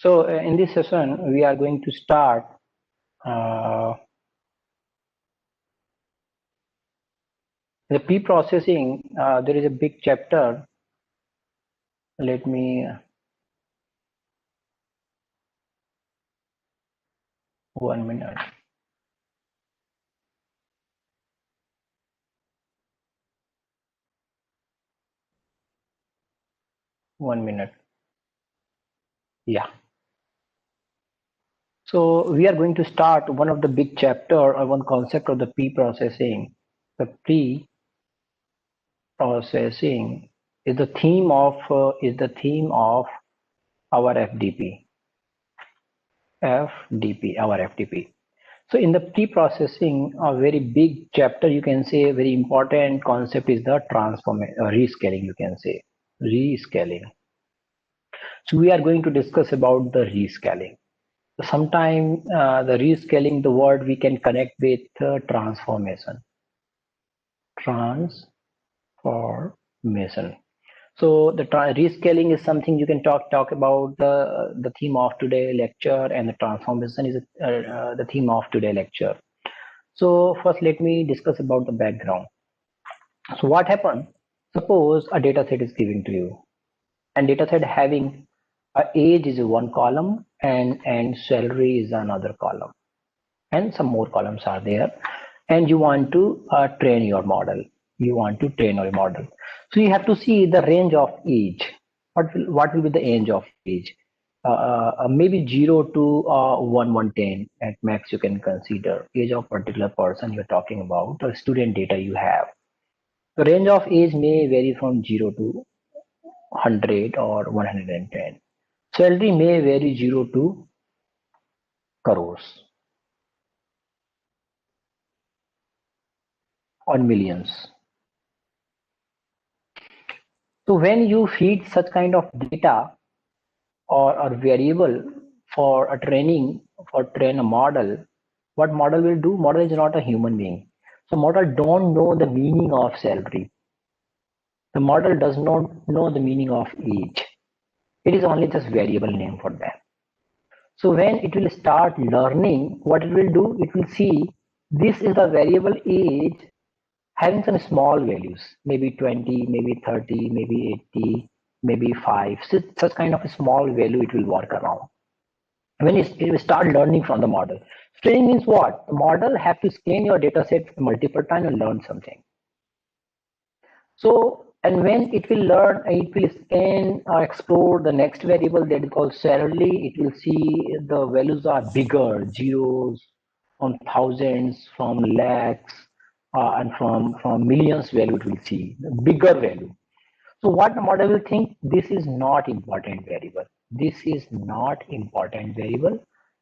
So in this session, we are going to start the pre-processing. There is a big chapter. Let me 1 minute. Yeah. So we are going to start one of the big chapter or one concept of the pre-processing. The pre-processing is the theme of our FDP. Our FDP. So in the pre-processing, a very big chapter, you can say, a very important concept is the rescaling. You can say rescaling. So we are going to discuss about the rescaling. Sometime the rescaling, the word we can connect with transformation. Transformation. So the rescaling is something you can talk about the theme of today lecture, and the transformation is the theme of today lecture. So first, let me discuss about the background. So what happened? Suppose a data set is given to you, and data set having age is one column and salary is another column, and some more columns are there, and you want to train your model. So you have to see the range of age. What will be the range of age? Maybe 0 to 110 at max. You can consider age of particular person you're talking about, or student data you have. The range of age may vary from 0 to 100 or 110. Salary may vary 0 to crores or millions. So when you feed such kind of data or variable for a train a model, what model will do? Model is not a human being. So model don't know the meaning of salary. The model does not know the meaning of age. It is only just variable name for them. So when it will start learning, what it will do, it will see this is the variable age having some small values, maybe 20, maybe 30, maybe 80, maybe 5. So such kind of a small value it will work around. When it will start learning from the model. Training means what? The model have to scan your data set multiple times and learn something. So, and when it will learn, it will scan or explore the next variable that is called salary. It will see the values are bigger, zeros, from thousands, from lakhs, and from millions value it will see, bigger value. So what the model will think, this is not important variable. This is not important variable.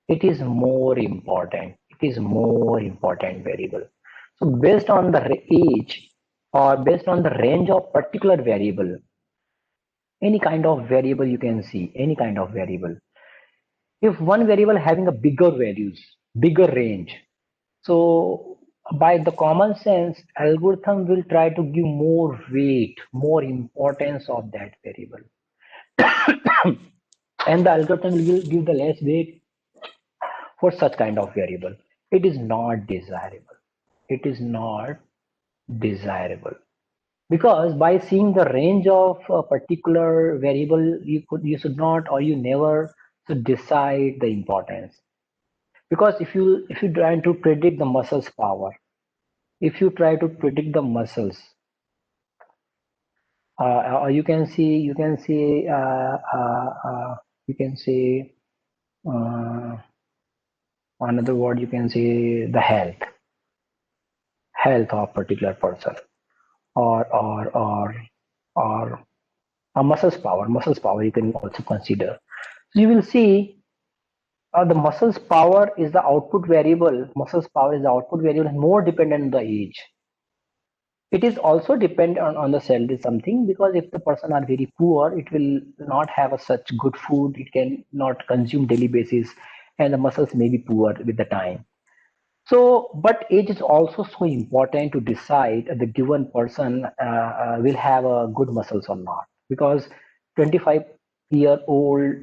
It is more important. It is more important variable. So based on the age or based on the range of particular variable, any kind of variable you can see, any kind of variable. If one variable having a bigger values, bigger range, so by the common sense, algorithm will try to give more weight, more importance of that variable. And the algorithm will give the less weight for such kind of variable. It is not desirable. It is not desirable. Because by seeing the range of a particular variable, you should not or you never should decide the importance. Because if you try to predict the muscles power, if you try to predict the muscles, you can see another word, you can say the health of particular person, or a muscles power you can also consider. So you will see the muscles power is the output variable. Muscles power is the output variable, more dependent on the age. It is also dependent on the salary something, because if the person are very poor, it will not have a such good food, it can not consume daily basis, and the muscles may be poor with the time. So, but age is also so important to decide the given person will have a good muscles or not, because 25-year-old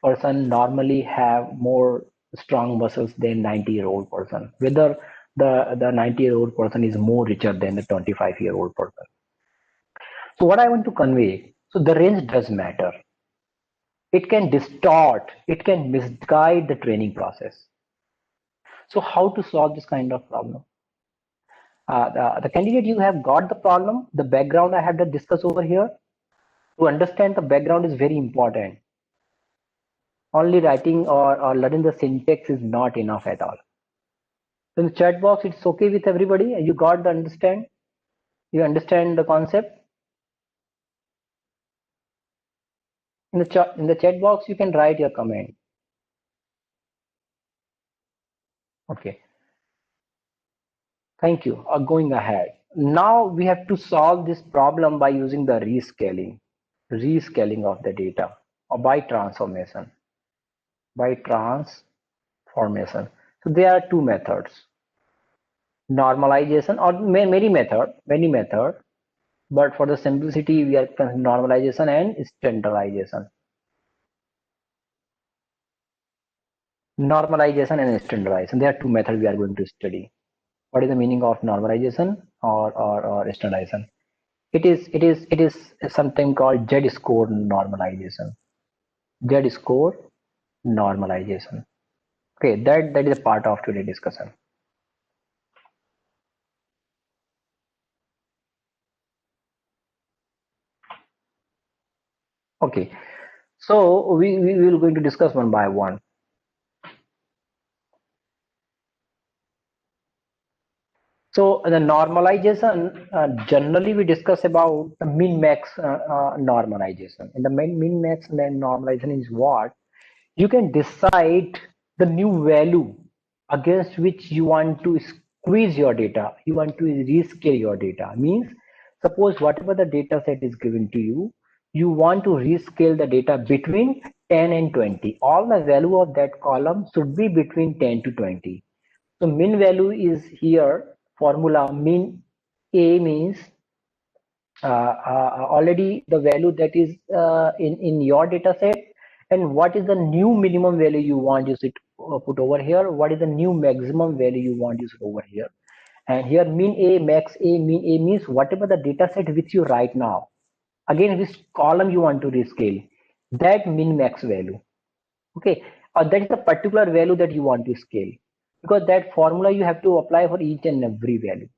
person normally have more strong muscles than 90-year-old person. Whether the 90-year-old person is more richer than the 25-year-old person. So what I want to convey, so the range does matter. It can distort, it can misguide the training process. So how to solve this kind of problem? The candidate, you have got the problem, the background I have to discuss over here. To understand the background is very important. Only writing or learning the syntax is not enough at all. So in the chat box, it's okay with everybody. You got the understand? You understand the concept? In the chat box, you can write your comment. Okay. Thank you. Going ahead. Now we have to solve this problem by using the rescaling of the data, or by transformation. By transformation. So there are two methods: normalization, or many method. But for the simplicity, we are normalization and standardization. Normalization and standardization. There are two methods we are going to study. What is the meaning of normalization or standardization? It is something called Z-score normalization. Z-score normalization. Okay, that is a part of today's discussion. Okay, so we will going to discuss one by one. So the normalization, generally we discuss about the min-max normalization. And the min-max normalization is what? You can decide the new value against which you want to squeeze your data. You want to rescale your data. Means, suppose whatever the data set is given to you, you want to rescale the data between 10 and 20. All the value of that column should be between 10 to 20. So min value is here formula. Min A means already the value that is in your data set, and what is the new minimum value you want you should put over here, what is the new maximum value you want you should over here. And here min A, max A, min A means whatever the data set with you right now, again which column you want to rescale, that min max value. Okay, or that is the particular value that you want to scale, because that formula you have to apply for each and every value.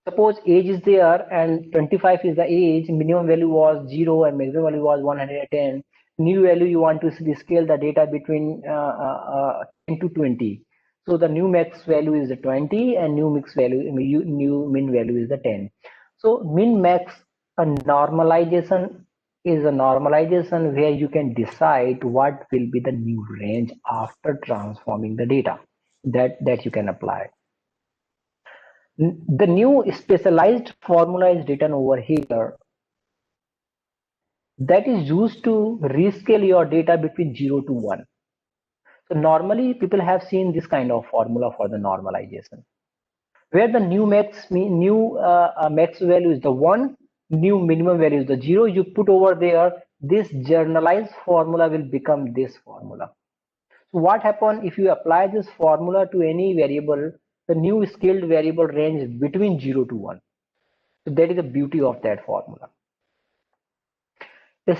Suppose age is there and 25 is the age, minimum value was 0 and maximum value was 110. New value you want to scale the data between 10 to 20. So the new max value is the 20 and new mix value, new min value is the 10. So min max a normalization is a normalization where you can decide what will be the new range after transforming the data that you can apply. The new specialized formula is written over here that is used to rescale your data between 0 to 1. So normally people have seen this kind of formula for the normalization, where the new max max value is the 1, new minimum value is the 0. You put over there, this generalized formula will become this formula. So what happens if you apply this formula to any variable, the new scaled variable range between 0 to 1. So that is the beauty of that formula.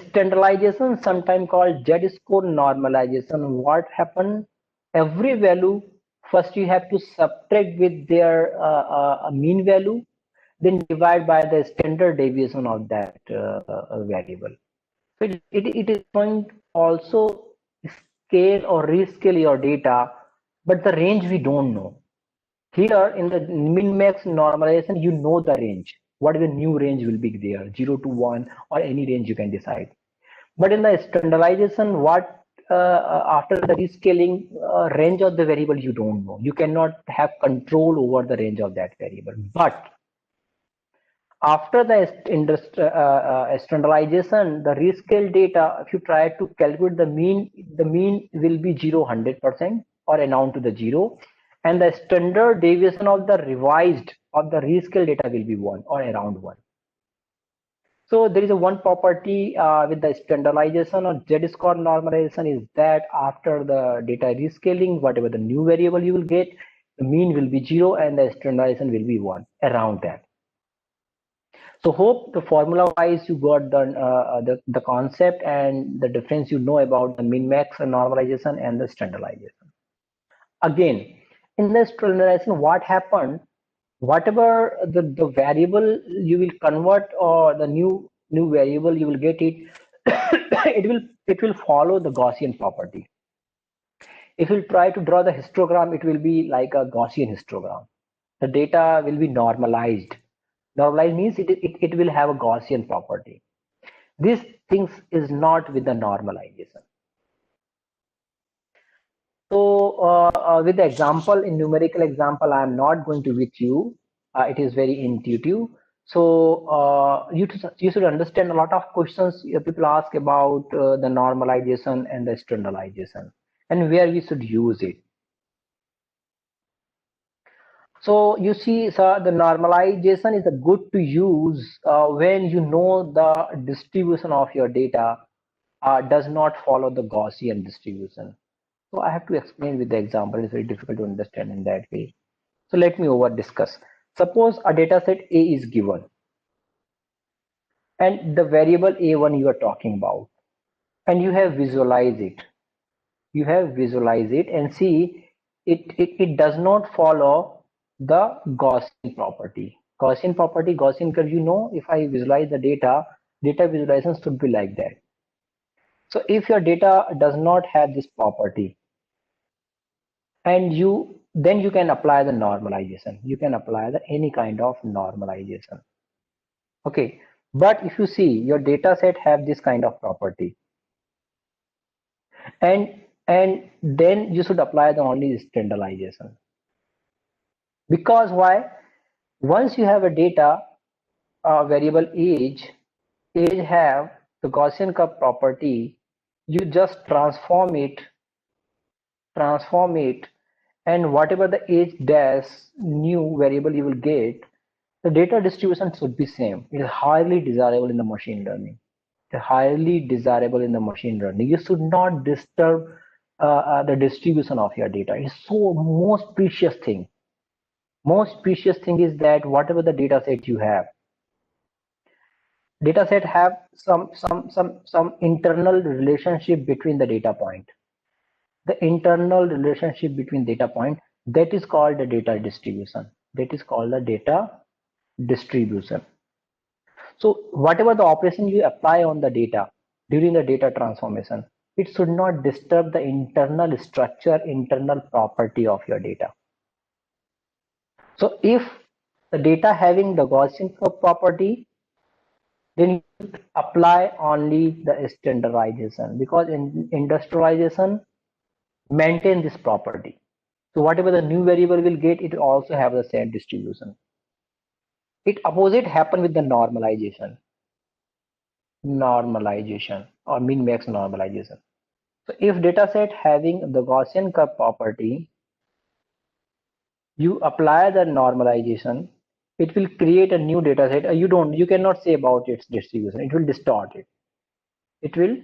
Standardization, sometimes called Z-score normalization. What happened? Every value, first you have to subtract with their mean value, then divide by the standard deviation of that variable. So it is going to also scale or rescale your data, but the range we don't know. Here in the min-max normalization, you know the range. What is the new range will be there, 0 to 1 or any range you can decide. But in the standardization, what after the rescaling range of the variable you don't know. You cannot have control over the range of that variable. But after the standardization, the rescale data, if you try to calculate the mean will be 0, 100% or around to the 0. And the standard deviation of the revised of the rescale data will be 1 or around 1. So there is a one property with the standardization or Z-score normalization is that after the data rescaling, whatever the new variable you will get, the mean will be 0 and the standardization will be 1 around that. So hope the formula wise you got the concept and the difference you know about the min max normalization and the standardization. Again, in the standardization, what happened? Whatever the variable you will convert or the new variable you will get it, it will follow the Gaussian property. If you try to draw the histogram, it will be like a Gaussian histogram. The data will be normalized. Normalized means it will have a Gaussian property. This things is not with the normalization. So with the example, in numerical example, I am not going to with you. It is very intuitive. So you should understand a lot of questions people ask about the normalization and the standardization and where we should use it. So you see, sir, the normalization is a good to use when you know the distribution of your data does not follow the Gaussian distribution. So I have to explain with the example. It's very difficult to understand in that way. So let me over discuss. Suppose a data set A is given and the variable A1 you are talking about and you have visualized it. You have visualized it and see it does not follow the Gaussian property. Gaussian curve, you know, if I visualize the data visualization should be like that. So if your data does not have this property, and then you can apply the normalization, you can apply the any kind of normalization. Okay, but if you see your data set have this kind of property, and then you should apply the only standardization. Because why? Once you have a data variable age have the Gaussian curve property, you just transform it, and whatever the age dash new variable you will get, the data distribution should be same. It is highly desirable in the machine learning. It's highly desirable in the machine learning. You should not disturb the distribution of your data. It's so most precious thing. Most precious thing is that whatever the data set you have, data set have some internal relationship between the data point. The internal relationship between data point, that is called the data distribution. That is called the data distribution. So whatever the operation you apply on the data during the data transformation, it should not disturb the internal structure, internal property of your data. So if the data having the Gaussian curve property, then you apply only the standardization, because in industrialization maintain this property. So whatever the new variable will get, it also have the same distribution. It opposite happen with the normalization or min max normalization. So if data set having the Gaussian curve property, you apply the normalization, it will create a new data set. You cannot say about its distribution. It will distort it. It will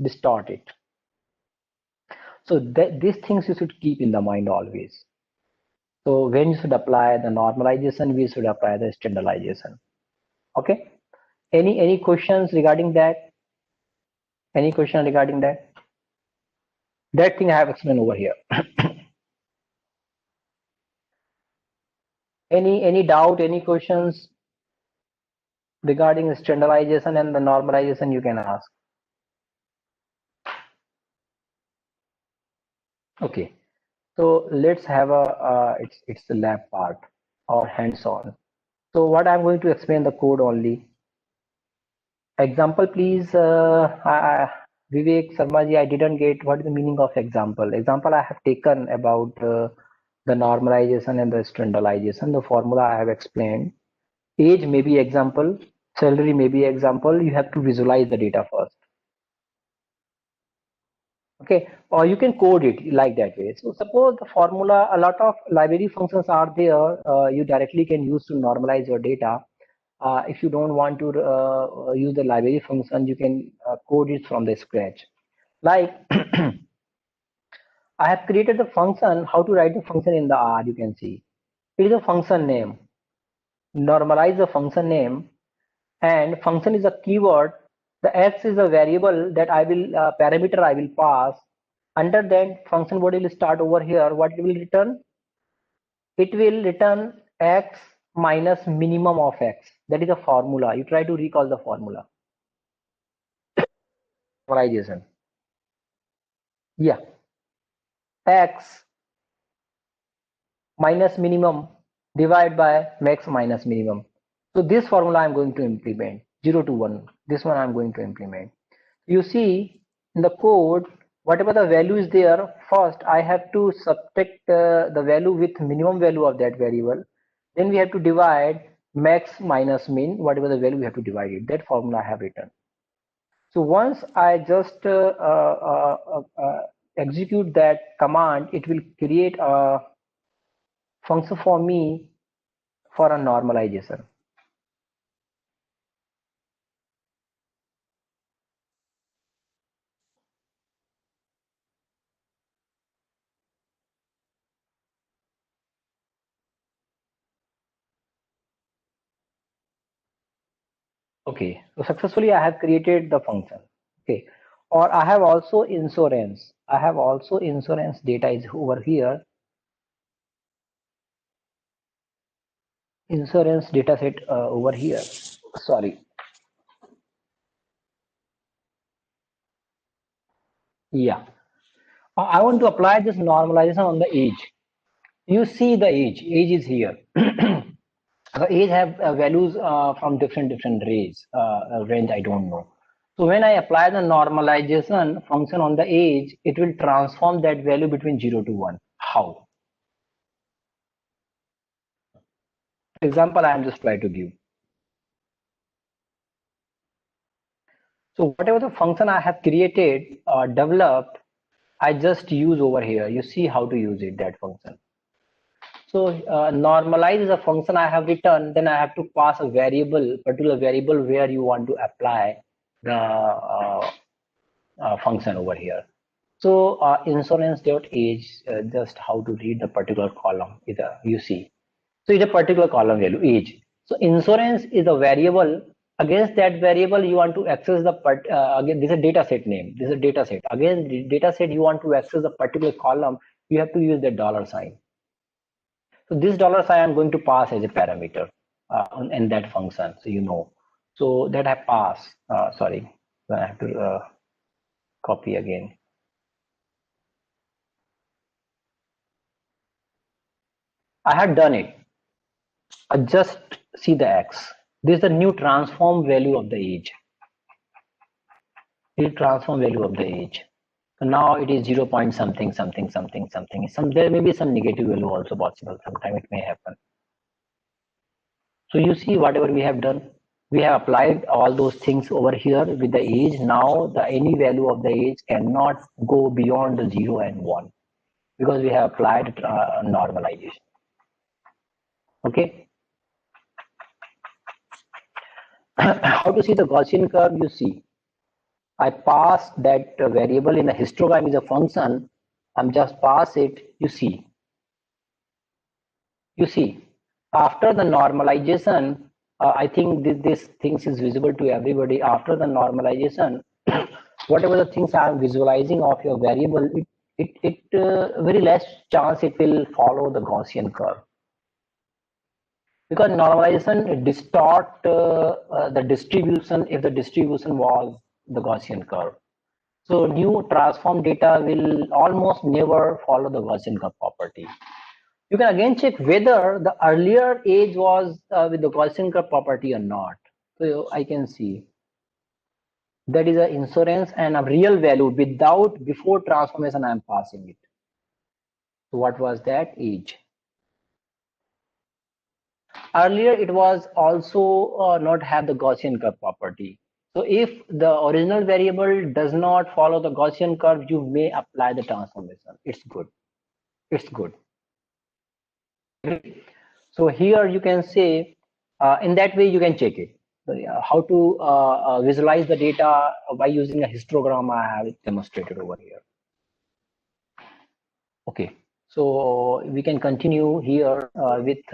distort it. So these things you should keep in the mind always. So when you should apply the normalization, we should apply the standardization. Okay. Any questions regarding that? Any question regarding that? That thing I have explained over here. Any doubt? Any questions regarding the standardization and the normalization? You can ask. Okay. So let's have a it's the lab part or hands-on. So what I'm going to explain the code only. Example, please. Vivek Sarmaji, I didn't get what is the meaning of example. Example I have taken about the normalization and the standardization. The formula I have explained. Age may be example. Salary may be example. You have to visualize the data first. Okay, or you can code it like that way. So suppose the formula, a lot of library functions are there. You directly can use to normalize your data. if you don't want to use the library function, you can code it from the scratch. Like I have created the function. How to write the function in the R? You can see it is a function name. Normalize the function name, and function is a keyword. The x is a variable that I will parameter I will pass. Under that function, what will start over here? What it will return? It will return x minus minimum of x. That is a formula. You try to recall the formula. Normalization. Yeah, x minus minimum divided by max minus minimum. So this formula I'm going to implement 0 to 1. This one I'm going to implement. You see in the code, whatever the value is there, first I have to subtract the value with minimum value of that variable. Then we have to divide max minus min, whatever the value we have to divide it. That formula I have written. So once I just execute that command, it will create a function for me for a normalization. Okay, so successfully I have created the function. Okay, or I have also insurance. I have also insurance data is over here. Insurance data set over here. Sorry. Yeah. I want to apply this normalization on the age. You see the age. Age is here. The age have values from different range. I don't know. So when I apply the normalization function on the age, it will transform that value between 0 to 1. How? For example, I am just trying to give. So whatever the function I have created or developed, I just use over here. You see how to use it, that function. So normalize is a function I have written, then I have to pass a variable, particular variable where you want to apply the function over here. So insurance.age, just how to read the particular column, is you see. So it's a particular column value, age. So insurance is a variable. Against that variable, you want to access the again. This is a data set name. This is a data set. Again, the data set you want to access the particular column. You have to use the dollar sign. So this dollar sign I'm going to pass as a parameter in that function. So you know. So that I pass. Sorry, I have to copy again. I had done it. Just see the x. This is the new transform value of the age. The transform value of the age. So now it is 0 point something. There may be some negative value also possible. Sometime it may happen. So you see whatever we have done. We have applied all those things over here with the age. Now the any value of the age cannot go beyond the 0 and 1 because we have applied normalization. Okay. How to see the Gaussian curve? You see. I pass that variable in the histogram is a function. I'm just pass it. You see. After the normalization, I think this things is visible to everybody. After the normalization, whatever the things I am visualizing of your variable, it very less chance it will follow the Gaussian curve because normalization distort the distribution if the distribution was the Gaussian curve. So new transform data will almost never follow the Gaussian curve property. You can again check whether the earlier age was with the Gaussian curve property or not. So I can see that is an insurance and a real value without before transformation I am passing it. So what was that age? Earlier it was also not have the Gaussian curve property. So if the original variable does not follow the Gaussian curve, you may apply the transformation. It's good. It's good. So here you can say In that way, you can check it. So, yeah, how to visualize the data by using a histogram I have demonstrated over here. Okay, so we can continue here with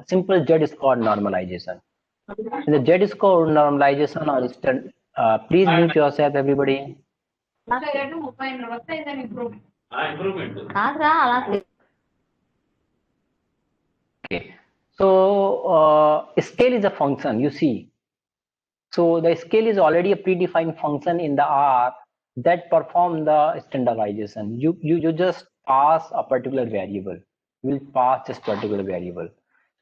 simple Z-score normalization. In the Z-score normalization, please mute yourself, everybody. Okay, so scale is a function, you see. So the scale is already a predefined function in the R that perform the standardization. You just pass a particular variable. You will pass this particular variable.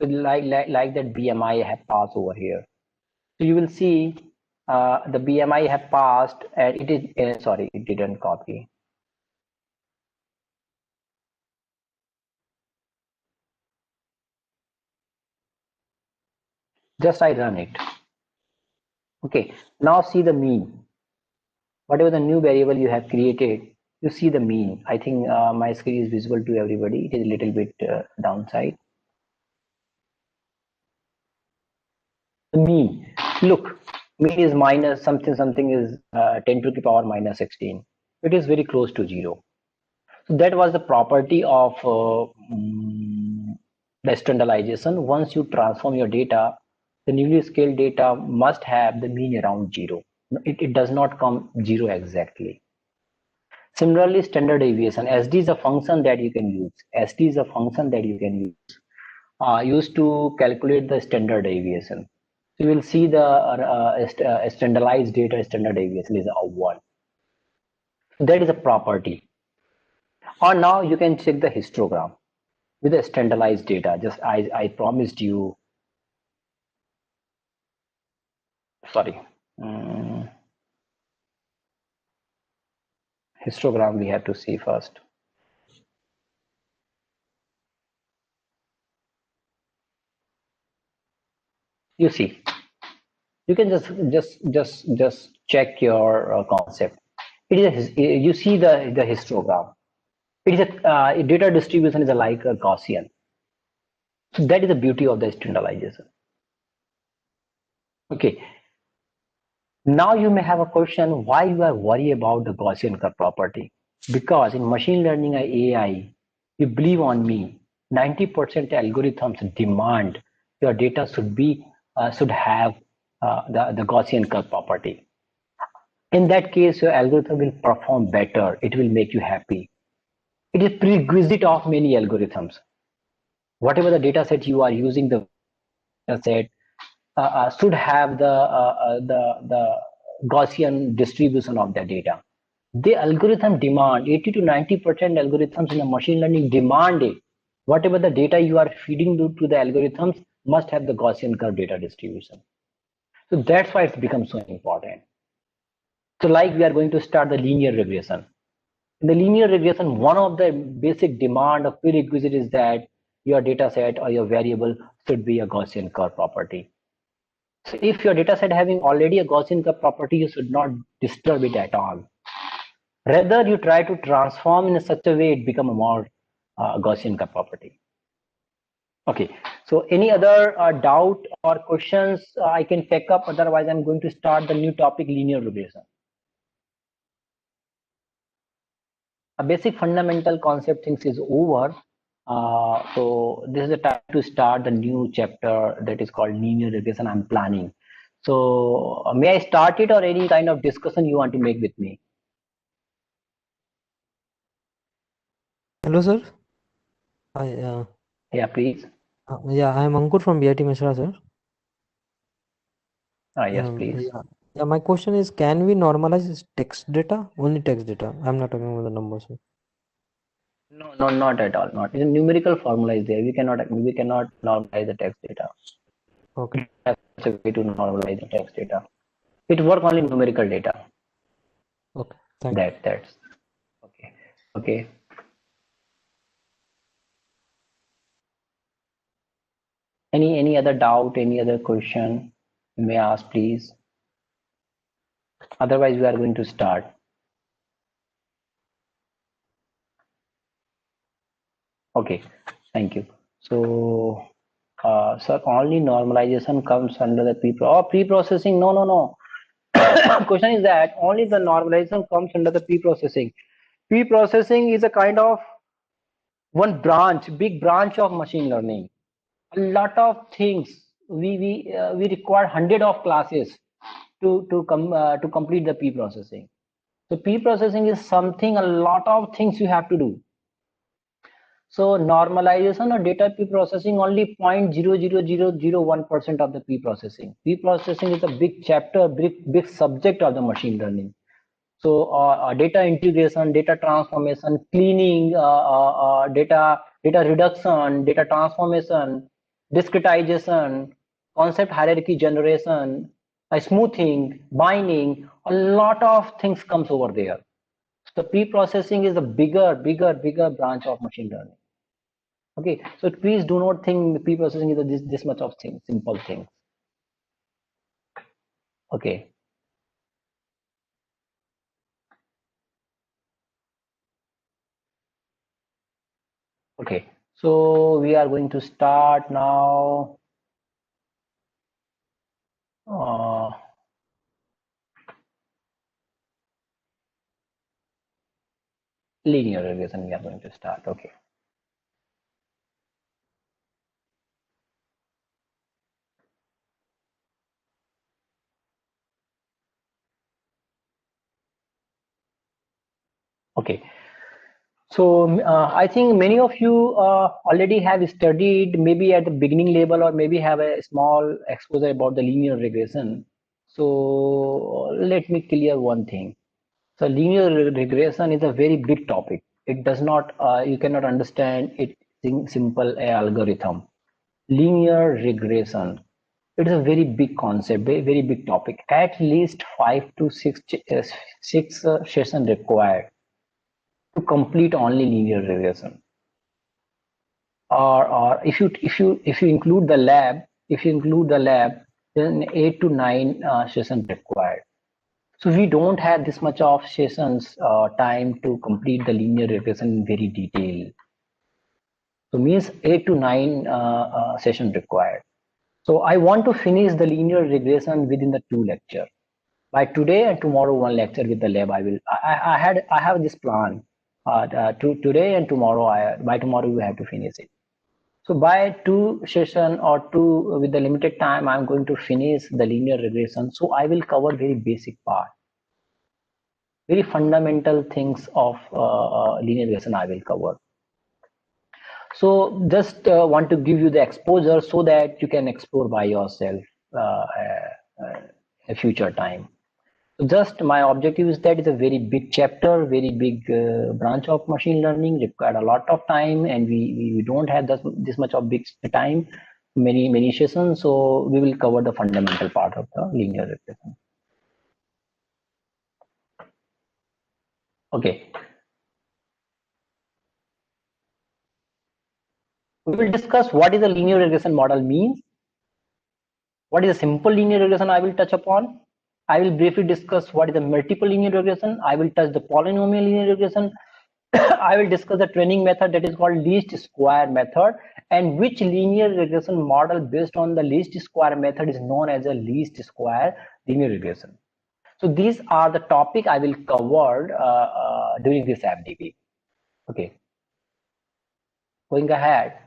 So like that BMI have passed over here. So you will see the BMI have passed and it is sorry, it didn't copy. Just I run it. Okay, now see the mean. Whatever the new variable you have created, you see the mean. I think my screen is visible to everybody. It is a little bit downside. The mean, look, mean is minus something is 10 to the power minus 16. It is very close to 0. So that was the property of the standardization. Once you transform your data, the newly scaled data must have the mean around 0. It does not come 0 exactly. Similarly, standard deviation, SD is a function that you can use. SD is a function that you can use, used to calculate the standard deviation. So you will see the standardized data standard deviation is a 1. That is a property. Or now you can check the histogram with the standardized data. Just I promised you, sorry, histogram we have to see first. You see, you can just check your concept. It is you see the histogram. It is a data distribution is like a Gaussian. So that is the beauty of the standardization. Okay. Now you may have a question why you are worried about the Gaussian curve property. Because in machine learning and AI, you believe on me, 90% algorithms demand your data should have the Gaussian curve property. In that case, your algorithm will perform better. It will make you happy. It is prerequisite of many algorithms. Whatever the data set you are using, the data set should have the Gaussian distribution of the data. The algorithm demand 80 to 90% algorithms in a machine learning demand it. Whatever the data you are feeding to the algorithms must have the Gaussian curve data distribution. So that's why it's become so important. So like we are going to start the linear regression. In the linear regression, one of the basic demand of prerequisite is that your data set or your variable should be a Gaussian curve property. So if your data set having already a Gaussian curve property, you should not disturb it at all. Rather, you try to transform in such a way it become a more Gaussian curve property. Okay, so any other doubt or questions I can take up? Otherwise, I'm going to start the new topic, linear regression. A basic fundamental concept things is over. So this is the time to start the new chapter that is called linear regression. I'm planning. So may I start it or any kind of discussion you want to make with me? Hello, sir. Hi. Yeah, please. Yeah, I'm Ankur from BIT Mishra, sir. Yes, please. Yeah. My question is, can we normalize text data? Only text data. I'm not talking about the numbers, sir. No, not at all. Not. The numerical formula is there. We cannot normalize the text data. Okay. That's a way to normalize the text data. It work only numerical data. Okay. Thank you. That's okay. Okay. Any other doubt? Any other question? You may ask, please. Otherwise, we are going to start. Okay. Thank you. So Sir, only normalization comes under the pre-processing. No, no, no. Question is that only the normalization comes under the pre-processing. Pre-processing is a kind of one branch, big branch of machine learning. A lot of things we require hundred of classes to complete the pre-processing. So pre-processing is something, a lot of things you have to do. So normalization or data pre-processing only 0.00001% of the pre-processing. Pre-processing is a big chapter, big subject of the machine learning. So data integration, data transformation, cleaning, data reduction, data transformation, discretization, concept hierarchy generation, smoothing, binding, a lot of things comes over there. So pre-processing is a bigger branch of machine learning. Okay, so please do not think pre-processing is this much of thing, simple thing. Okay. Okay, so we are going to start now. Linear regression we are going to start. Okay. Okay. So I think many of you already have studied maybe at the beginning level or maybe have a small exposure about the linear regression. So let me clear one thing. So linear regression is a very big topic. It does not, you cannot understand it in simple algorithm. Linear regression. It is a very big concept, very big topic. At least 5 to 6 sessions required to complete only linear regression. Or if you include the lab, then 8 to 9 sessions required. So we don't have this much of sessions time to complete the linear regression in very detail. So means 8 to 9 sessions required. So I want to finish the linear regression within the 2 lectures. By today and tomorrow, one lecture with the lab. I have this plan. Today and tomorrow, by tomorrow we have to finish it. So by 2 session or 2 with the limited time, I'm going to finish the linear regression. So I will cover very basic part, very fundamental things of linear regression I will cover. So just want to give you the exposure so that you can explore by yourself a future time. So just my objective is that it's a very big chapter, very big branch of machine learning, required a lot of time, and we don't have this much of big time, many sessions. So we will cover the fundamental part of the linear regression. Okay. We will discuss what is a linear regression model means. What is a simple linear regression I will touch upon. I will briefly discuss what is a multiple linear regression. I will touch the polynomial linear regression. I will discuss the training method that is called least square method, and which linear regression model based on the least square method is known as a least square linear regression. So these are the topic I will cover during this FDP. Okay. Going ahead.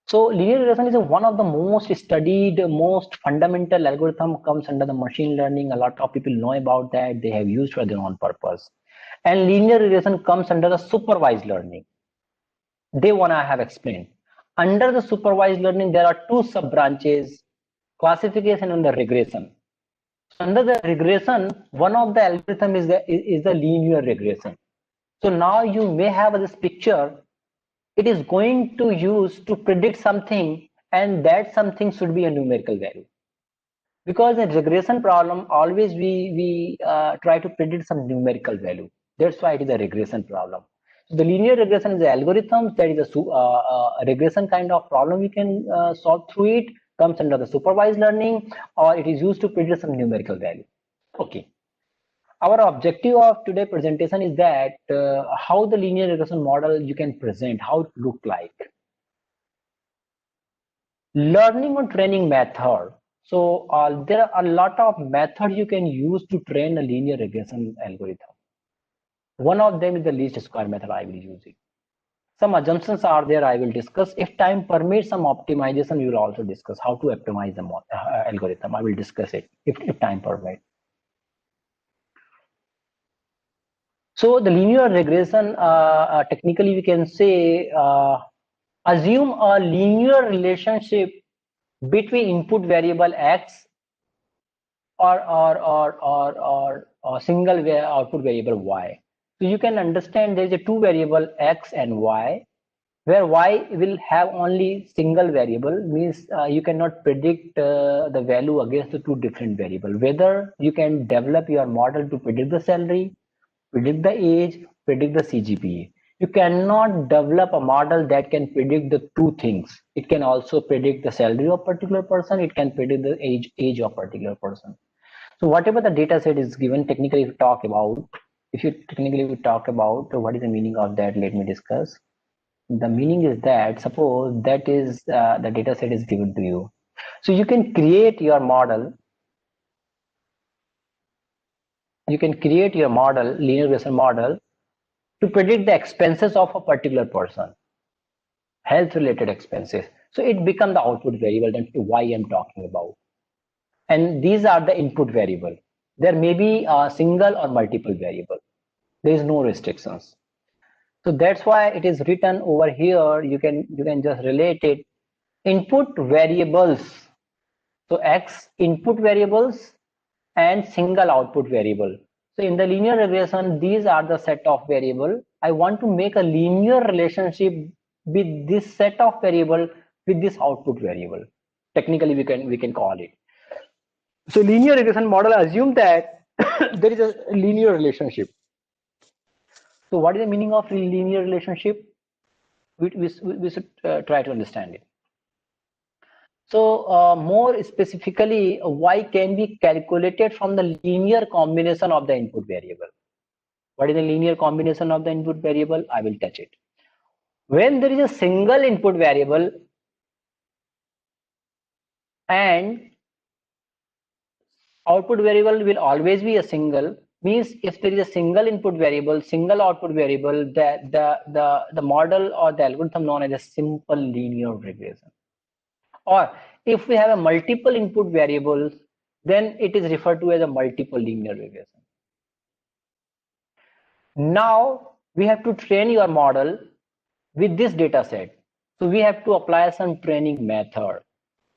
So linear regression is one of the most studied, most fundamental algorithm, comes under the machine learning. A lot of people know about that. They have used for their own purpose. And linear regression comes under the supervised learning. Day one I have explained. Under the supervised learning, there are two sub branches: classification and the regression. Under the regression, one of the algorithm is the linear regression. So now you may have this picture. It is going to use to predict something, and that something should be a numerical value. Because in regression problem, always we try to predict some numerical value. That's why it is a regression problem. So the linear regression is the algorithms that is a regression kind of problem we can solve through it, comes under the supervised learning, or it is used to predict some numerical value. Okay. Our objective of today's presentation is that how the linear regression model you can present, how it look like. Learning or training method. So there are a lot of methods you can use to train a linear regression algorithm. One of them is the least square method. I will use it. Some assumptions are there. I will discuss. If time permits, some optimization we will also discuss how to optimize the algorithm. I will discuss it if time permits. So the linear regression, technically we can say, assume a linear relationship between input variable x or a single output variable y. So you can understand there is a two variable x and y, where y will have only single variable, means you cannot predict the value against the two different variable. Whether you can develop your model to predict the salary, predict the age, predict the CGPA. You cannot develop a model that can predict the two things. It can also predict the salary of a particular person. It can predict the age of a particular person. So whatever the data set is given, technically if you talk about, what is the meaning of that, let me discuss. The meaning is that suppose that is the data set is given to you. So you can create your model. You can create your model, linear regression model, to predict the expenses of a particular person, health related expenses. So it becomes the output variable, that's why I'm talking about. And these are the input variable. There may be a single or multiple variable. There is no restrictions. So that's why it is written over here. You can just relate it. Input variables. So X input variables and single output variable. So in the linear regression, these are the set of variable. I want to make a linear relationship with this set of variable with this output variable. Technically, we can call it. So linear regression model assume that there is a linear relationship. So what is the meaning of linear relationship? We should try to understand it. So more specifically, y can be calculated from the linear combination of the input variable. What is the linear combination of the input variable? I will touch it. When there is a single input variable and output variable will always be a single, means if there is a single input variable, single output variable, the model or the algorithm known as a simple linear regression. Or if we have a multiple input variables, then it is referred to as a multiple linear regression. Now we have to train your model with this data set. So we have to apply some training method.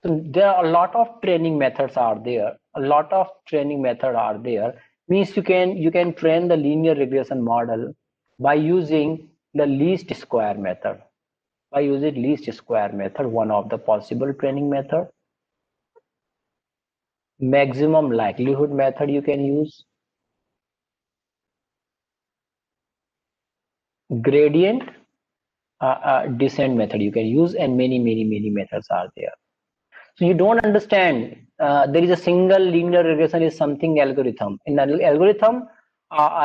So there are a lot of training methods are there. Means you can train the linear regression model by using the least square method. One of the possible training method. Maximum likelihood method you can use. Gradient descent method you can use, and many methods are there. So you don't understand there is a single linear regression is something algorithm. In the algorithm,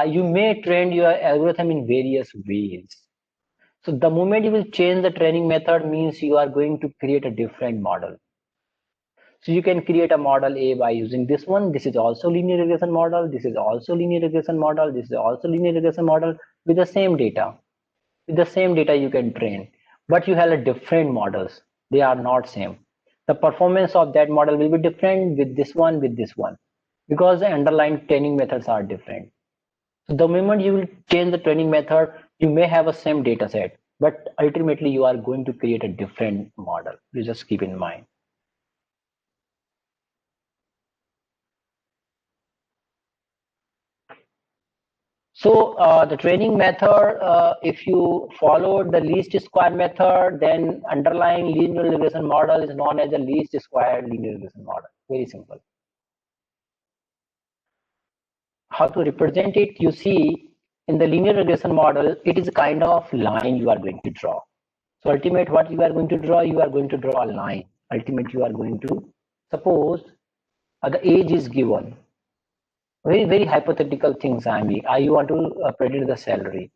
you may train your algorithm in various ways. So the moment you will change the training method means you are going to create a different model. So you can create a model A by using this one. This is also linear regression model. This is also linear regression model. This is also linear regression model with the same data. With the same data you can train, but you have a different models. They are not same. The performance of that model will be different with this one, because the underlying training methods are different. So the moment you will change the training method, you may have a same data set, but ultimately you are going to create a different model. You just keep in mind. So the training method, if you follow the least square method, then underlying linear regression model is known as the least square linear regression model. Very simple. How to represent it? You see, in the linear regression model, it is a kind of line you are going to draw. So ultimate, what you are going to draw? You are going to draw a line. Ultimate, you are going to suppose the age is given. Very hypothetical things. You want to predict the salary.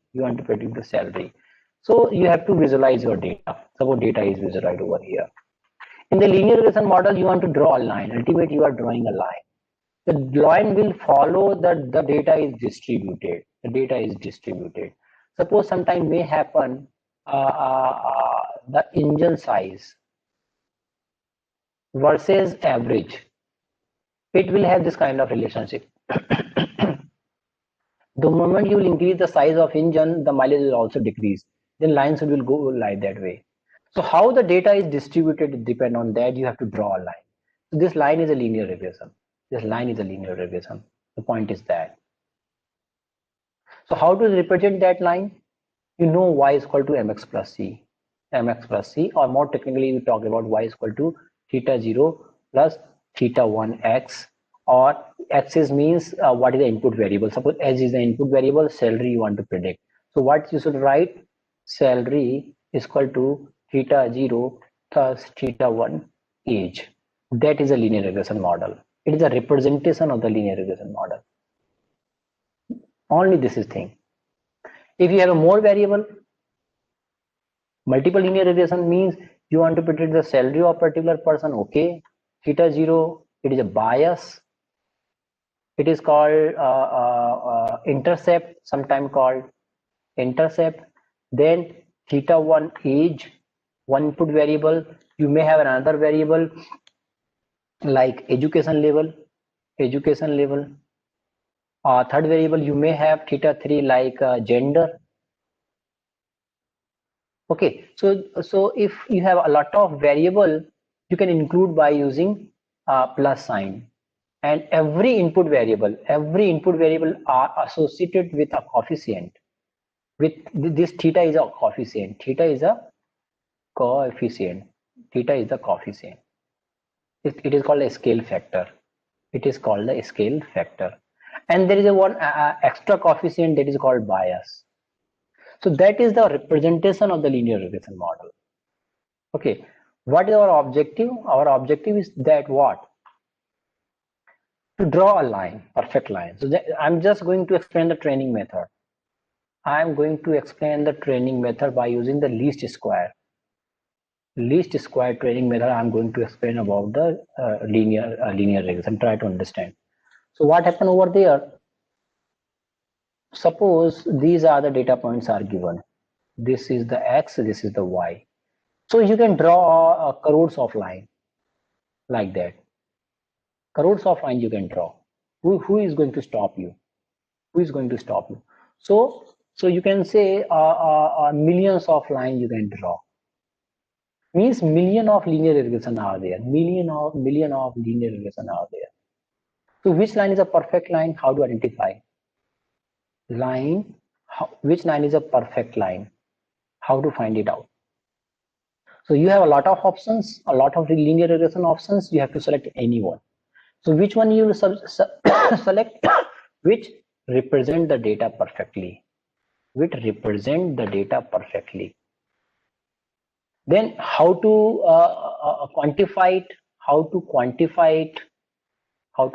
So you have to visualize your data. Suppose data is visualized over here. In the linear regression model, you want to draw a line. Ultimately, you are drawing a line. The line will follow that the data is distributed. The data is distributed. Suppose sometime may happen the engine size versus average. It will have this kind of relationship. The moment you will increase the size of engine, the mileage will also decrease. Then lines will go like that way. So how the data is distributed depend on that. You have to draw a line. So this line is a linear regression. This line is a linear regression. The point is that. So how to represent that line? You know y is equal to mx plus c. Mx plus c, or more technically we talk about y is equal to theta 0 plus theta 1 x, or x is means what is the input variable. Suppose s is the input variable, salary you want to predict. So what you should write? Salary is equal to theta 0 plus theta 1 age. That is a linear regression model. It is a representation of the linear regression model. Only this is thing. If you have a more variable, multiple linear regression means you want to predict the salary of a particular person. Okay, theta 0, it is a bias. It is called intercept, sometimes called intercept. Then theta 1 age, one input variable. You may have another variable like education level. Third variable you may have theta 3 like gender. Okay, so if you have a lot of variable, you can include by using plus sign, and every input variable are associated with a coefficient. With this, theta is a coefficient. Theta is a coefficient. It is called a scale factor. And there is a one extra coefficient that is called bias. So that is the representation of the linear regression model. Okay, what is our objective? Our objective is that what? To draw a line, perfect line. So I'm just going to explain the training method. I'm going to explain the training method by using the least square training method. I'm going to explain about the linear regression. Try to understand. So what happened over there? Suppose these are the data points are given. This is the x, this is the y. So you can draw a crores of line like that. Crores of line you can draw. Who is going to stop you? So you can say millions of line you can draw. Means million of linear regression are there. Million of linear regression are there. So which line is a perfect line? How to identify line? Which line is a perfect line? How to find it out? So you have a lot of options, a lot of linear regression options. You have to select any one. So which one you will select? Which represent the data perfectly. Then how to quantify it? How to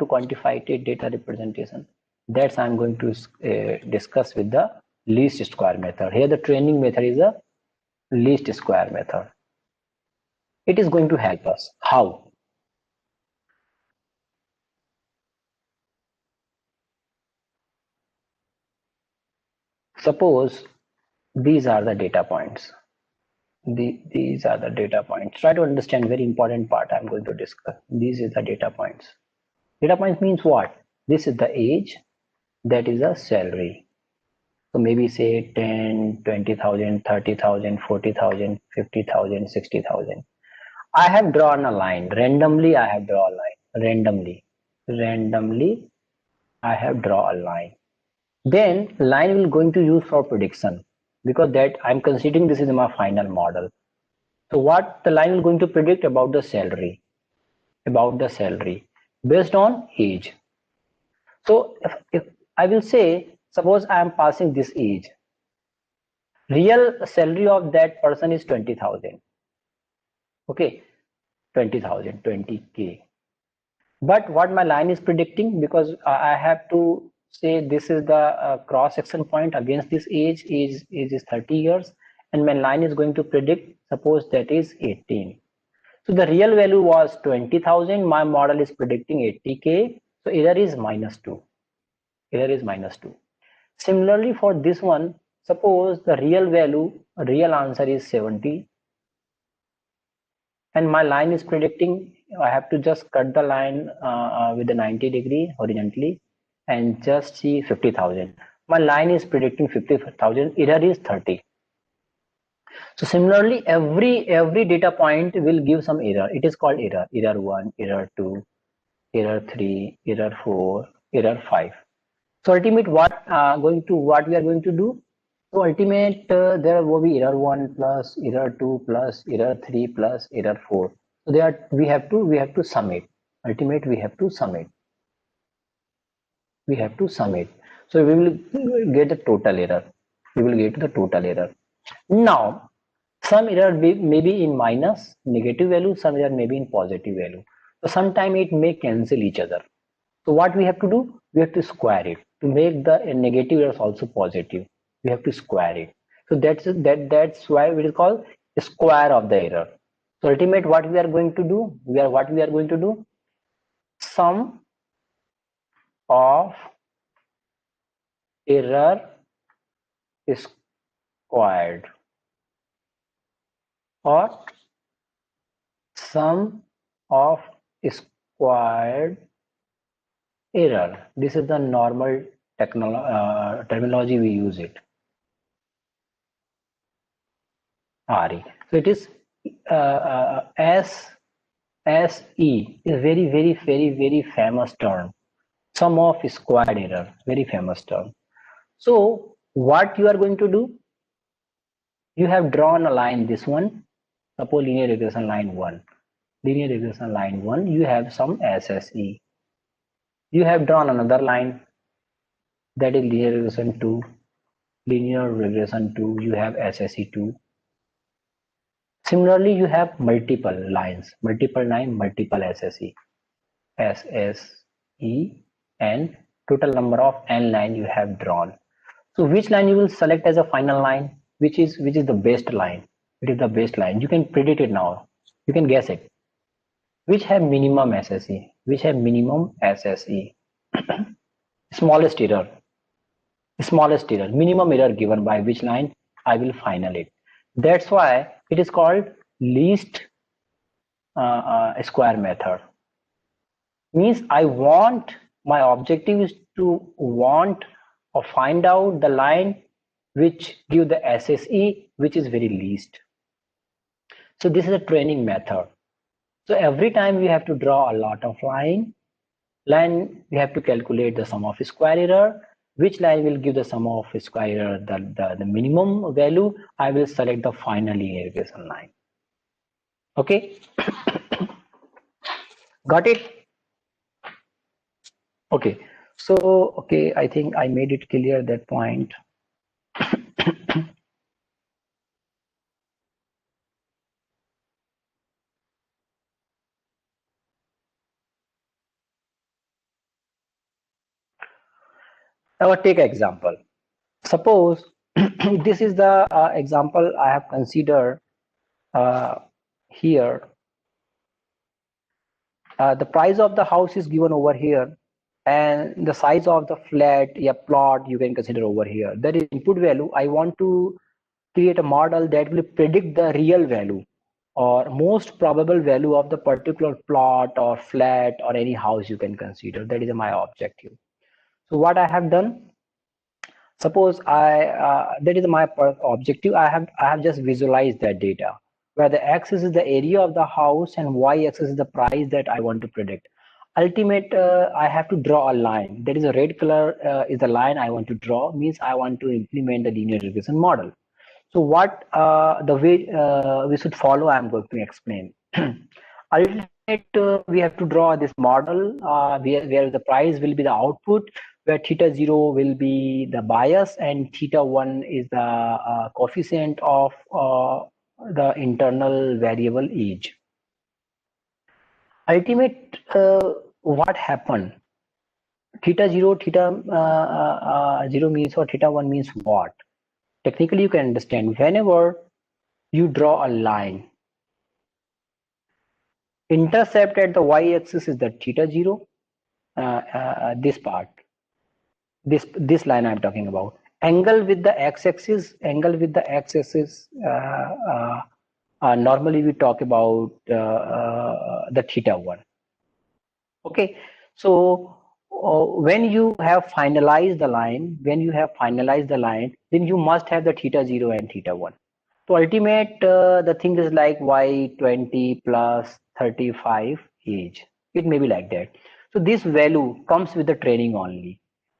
quantify it? Data representation. That's I'm going to discuss with the least square method. Here the training method is a least square method. It is going to help us. How? Suppose these are the data points. These are the data points. Try to understand, very important part I'm going to discuss. These are the data points. Data points means what? This is the age, that is a salary. So maybe say 10, 20,000, 30,000, 40,000, 50,000, 60,000. I have drawn a line. Randomly, I have drawn a line. Randomly, I have drawn a line. Then line will going to use for prediction, because that I'm considering this is my final model. So what the line will going to predict about the salary, based on age. So if I will say, suppose I am passing this age, real salary of that person is 20,000. Okay, 20,000, 20K. But what my line is predicting, because I have to say this is the cross section point against this age is 30 years, and my line is going to predict, suppose that is 18. So the real value was 20,000. My model is predicting 80K. So error is -2. Error is -2. Similarly, for this one, suppose the real answer is 70, and my line is predicting, I have to just cut the line with the 90-degree horizontally and just see 50,000. My line is predicting 50,000, error is 30. So similarly, every data point will give some error. It is called error. Error 1, error 2, error 3, error 4, error 5. So ultimate what we are going to do? So ultimate there will be error 1 plus error 2 plus error 3 plus error 4. So there we have to sum it. Ultimate we have to sum it. We have to sum it. So we will get the total error. We will get the total error. Now some error may be in minus negative value, some error may be in positive value. So sometime it may cancel each other. So what we have to do? We have to square it to make the negative errors also positive. We have to square it. So that's why it is called the square of the error. So ultimate what we are going to do? What we are going to do? Sum of error is squared, or sum of squared error. This is the normal terminology we use it. RE. So it is SE is very famous term. Sum of squared error, very famous term. So what you are going to do? You have drawn a line. This one, suppose linear regression line 1. Linear regression line 1. You have some SSE. You have drawn another line, that is linear regression 2. Linear regression 2. You have SSE2. Similarly, you have multiple lines, multiple SSE, and total number of n line you have drawn. So which line you will select as a final line? Which is the best line? It is the best line. You can predict it now. You can guess it. Which have minimum SSE? Which have minimum SSE? Smallest error. Smallest error. Minimum error given by which line? I will final it. That's why it is called least square method. Means I want, my objective is to want or find out the line which give the SSE which is very least. So this is a training method. So every time we have to draw a lot of line we have to calculate the sum of square error. Which line will give the sum of square error the minimum value? I will select the final linear regression line. Okay. Got it? Okay. So okay, I think I made it clear that point. Now take an example. Suppose this is the example I have considered here. The price of the house is given over here, and the size of the flat plot you can consider over here. That is input value. I want to create a model that will predict the real value or most probable value of the particular plot or flat or any house you can consider. That is my objective. So what I have done, suppose that is my objective. I have just visualized that data where the x-axis is the area of the house and y-axis is the price that I want to predict. Ultimate, I have to draw a line. That is a red color is the line I want to draw. Means I want to implement the linear regression model. So what the way we should follow, I'm going to explain. Ultimate, we have to draw this model where the price will be the output, where theta 0 will be the bias and theta 1 is the coefficient of the internal variable age. Ultimate, what happened? Theta 0 means, or theta 1 means what? Technically, you can understand whenever you draw a line, Intercept at the y-axis is the theta 0. This part, this line I'm talking about. Angle with the x-axis, normally we talk about the theta 1. Okay, so when you have finalized the line, then you must have the theta 0 and theta 1. So ultimate, the thing is like y20 plus 35 age. It may be like that. So this value comes with the training only.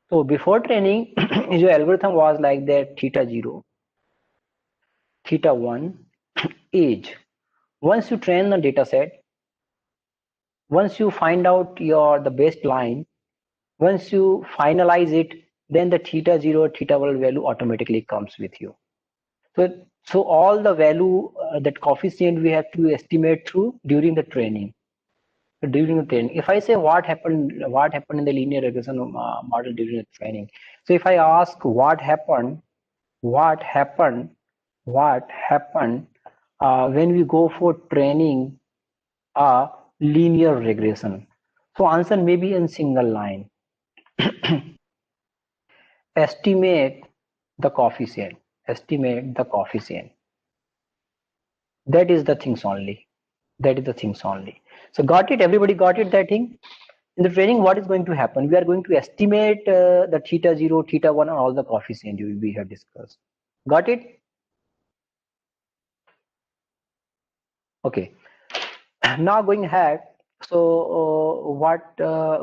So before training, your algorithm was like that: theta 0, theta 1, age. Once you train the data set, once you find out the best line, once you finalize it, then the theta 0, theta 1 value automatically comes with you. So all the value, that coefficient we have to estimate through during the training. If I say what happened in the linear regression model during the training. So if I ask what happened when we go for training a linear regression. So answer may be in single line. Estimate the coefficient. That is the things only. So got it? Everybody got it, that thing? In the training, what is going to happen? We are going to estimate the theta 0, theta 1, and all the coefficient we have discussed. Got it? Okay. Now going ahead. So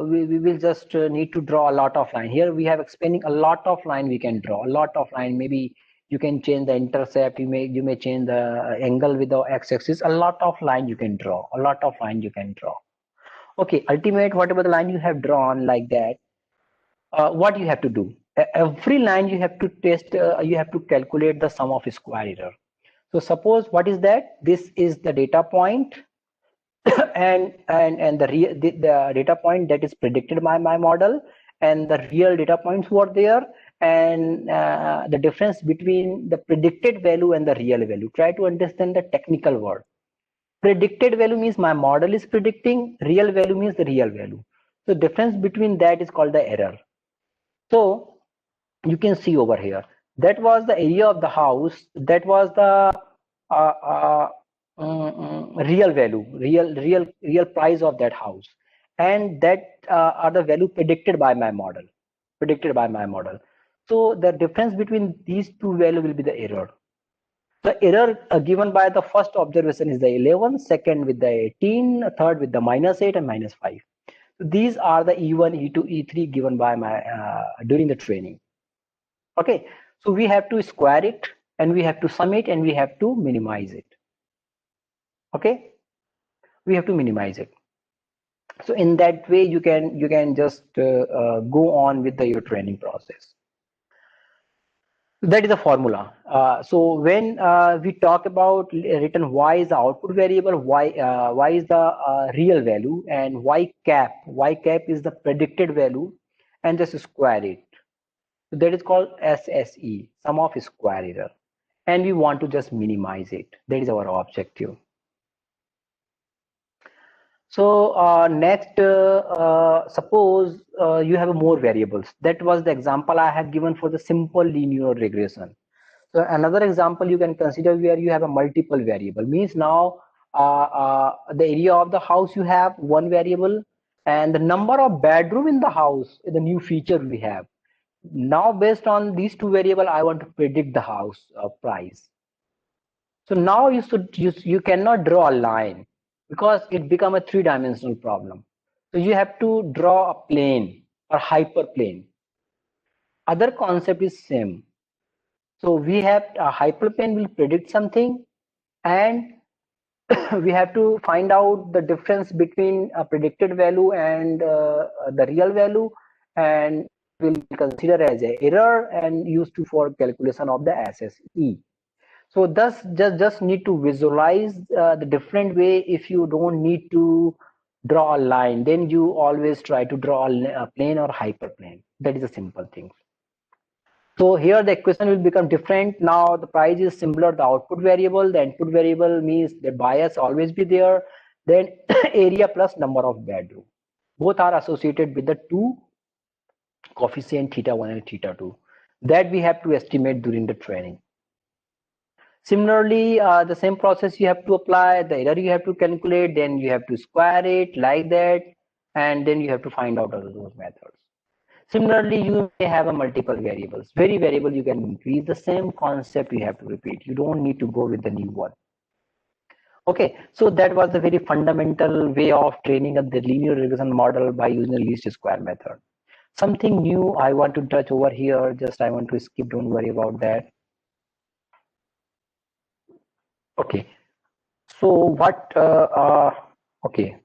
we will just need to draw a lot of line. Here we have explaining a lot of line we can draw. A lot of line. Maybe you can change the intercept. You may change the angle with the x-axis. A lot of line you can draw. Okay, ultimate, whatever the line you have drawn like that, what you have to do? Every line you have to test, you have to calculate the sum of square error. So suppose, what is that? This is the data point, and the data point that is predicted by my model, and the real data points were there, and the difference between the predicted value and the real value. Try to understand the technical word. Predicted value means my model is predicting, real value means the real value. So difference between that is called the error. So you can see over here, that was the area of the house, that was the real value, real price of that house, and that are the value predicted by my model. So the difference between these two values will be the error. The error given by the first observation is the 11, second with the 18, third with the -8 and -5. So these are the E1, E2, E3 given by my during the training. Okay, so we have to square it, and we have to sum it, and we have to minimize it. Okay, we have to minimize it. So in that way, you can just go on with your training process. That is the formula. So when we talk about written y is the output variable, y is the real value, and y cap is the predicted value, and just square it. So that is called SSE, sum of square error, and we want to just minimize it. That is our objective. So next, suppose you have more variables. That was the example I had given for the simple linear regression. So another example you can consider where you have a multiple variable, means now the area of the house, you have one variable, and the number of bedroom in the house is the new feature we have. Now based on these two variables, I want to predict the house price. So now you cannot draw a line, because it become a three-dimensional problem. So you have to draw a plane or hyperplane. Other concept is same. So we have a hyperplane will predict something, and we have to find out the difference between a predicted value and the real value, and will consider as a error and used to for calculation of the SSE. So thus just need to visualize the different way. If you don't need to draw a line, then you always try to draw a plane or hyperplane. That is a simple thing. So here the equation will become different. Now the price is similar, the output variable, the input variable means the bias always be there. then area plus number of bedroom. Both are associated with the two coefficient theta 1 and theta 2 that we have to estimate during the training. Similarly, the same process you have to apply, the error you have to calculate, then you have to square it like that, and then you have to find out all those methods. Similarly, you may have a multiple variables. Very variable you can increase. The same concept you have to repeat. You don't need to go with the new one. Okay, so that was the very fundamental way of training up the linear regression model by using the least square method. Something new I want to touch over here, just I want to skip, don't worry about that. Okay, so what, okay,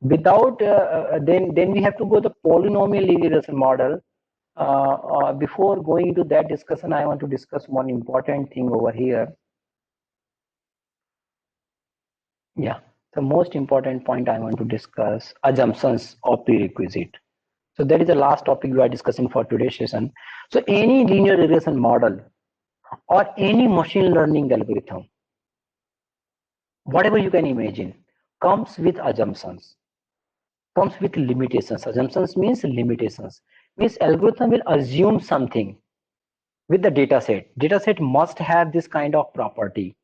without, then we have to go the polynomial linear regression model. Before going into that discussion, I want to discuss one important thing over here. Yeah, the most important point I want to discuss, assumptions of prerequisite. So that is the last topic we are discussing for today's session. So any linear regression model or any machine learning algorithm, whatever you can imagine, comes with assumptions, comes with limitations. Assumptions means limitations. Means algorithm will assume something with the data set. Data set must have this kind of property.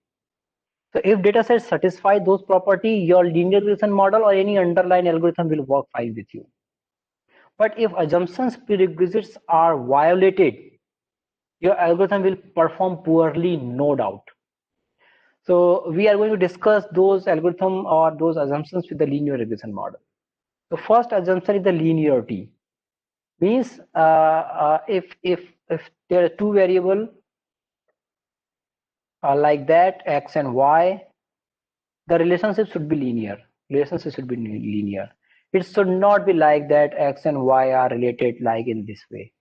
So if data set satisfy those property, your linear regression model or any underlying algorithm will work fine with you. But if assumptions prerequisites are violated, your algorithm will perform poorly, no doubt. So we are going to discuss those algorithm or those assumptions with the linear regression model. The first assumption is the linearity. Means if there are two variable like that, x and y, the relationship should be linear. Relationship should be linear. It should not be like that x and y are related like in this way.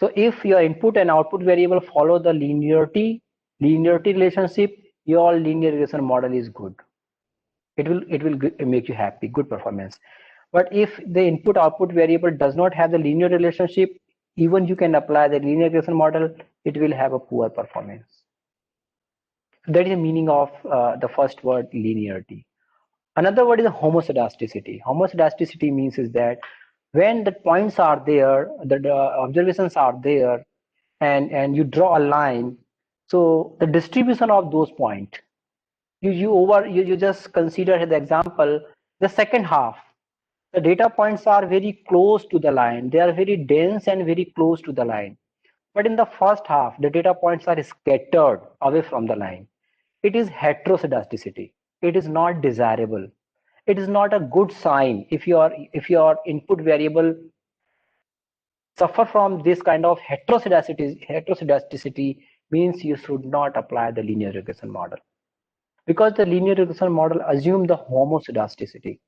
So if your input and output variable follow the linearity relationship, your linear regression model is good. It will make you happy, good performance. But if the input output variable does not have the linear relationship, even you can apply the linear regression model, it will have a poor performance. That is the meaning of the first word, linearity. Another word is homoscedasticity. Homoscedasticity means is that when the points are there, the observations are there, and you draw a line, so the distribution of those points, you just consider the example, the second half, the data points are very close to the line. They are very dense and very close to the line. But in the first half, the data points are scattered away from the line. It is heteroscedasticity. It is not desirable. It is not a good sign if your input variable suffer from this kind of heteroscedasticity. Heteroscedasticity means you should not apply the linear regression model, because the linear regression model assumes the homoscedasticity.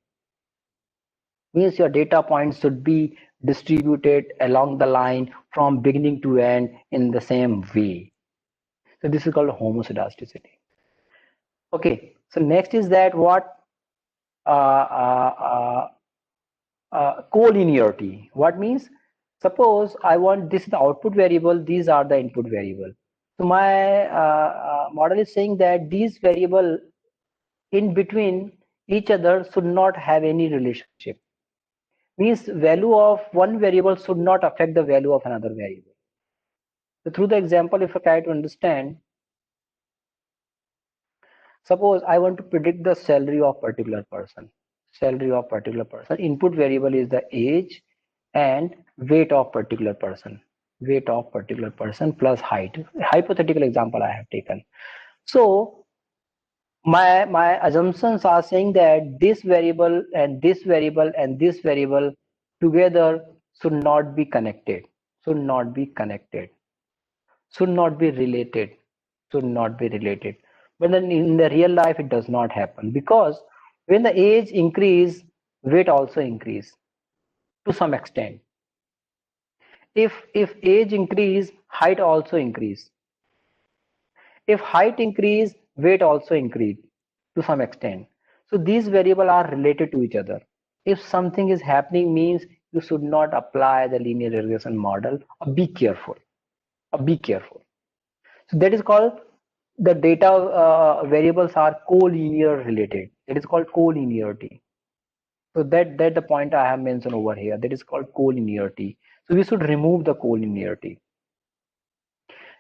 Means your data points should be distributed along the line from beginning to end in the same way. So this is called homoscedasticity. Okay, so next is that what co-linearity. What means? Suppose I want this is the output variable, these are the input variable. So my model is saying that these variable in between each other should not have any relationship. Means value of one variable should not affect the value of another variable. So through the example, if I try to understand, suppose I want to predict the salary of particular person. Salary of particular person. Input variable is the age and weight of particular person. Weight of particular person plus height. Hypothetical example I have taken. So my assumptions are saying that this variable and this variable and this variable together should not be connected. Should not be connected. Should not be related. Should not be related. But then in the real life it does not happen, because when the age increase, weight also increase to some extent. If age increase, height also increase. If height increase, weight also increase to some extent. So these variables are related to each other. If something is happening, means you should not apply the linear regression model. Be careful. Be careful. So that is called the data variables are co-linear related. It is called co-linearity. So that the point I have mentioned over here, that is called co-linearity. So we should remove the co-linearity.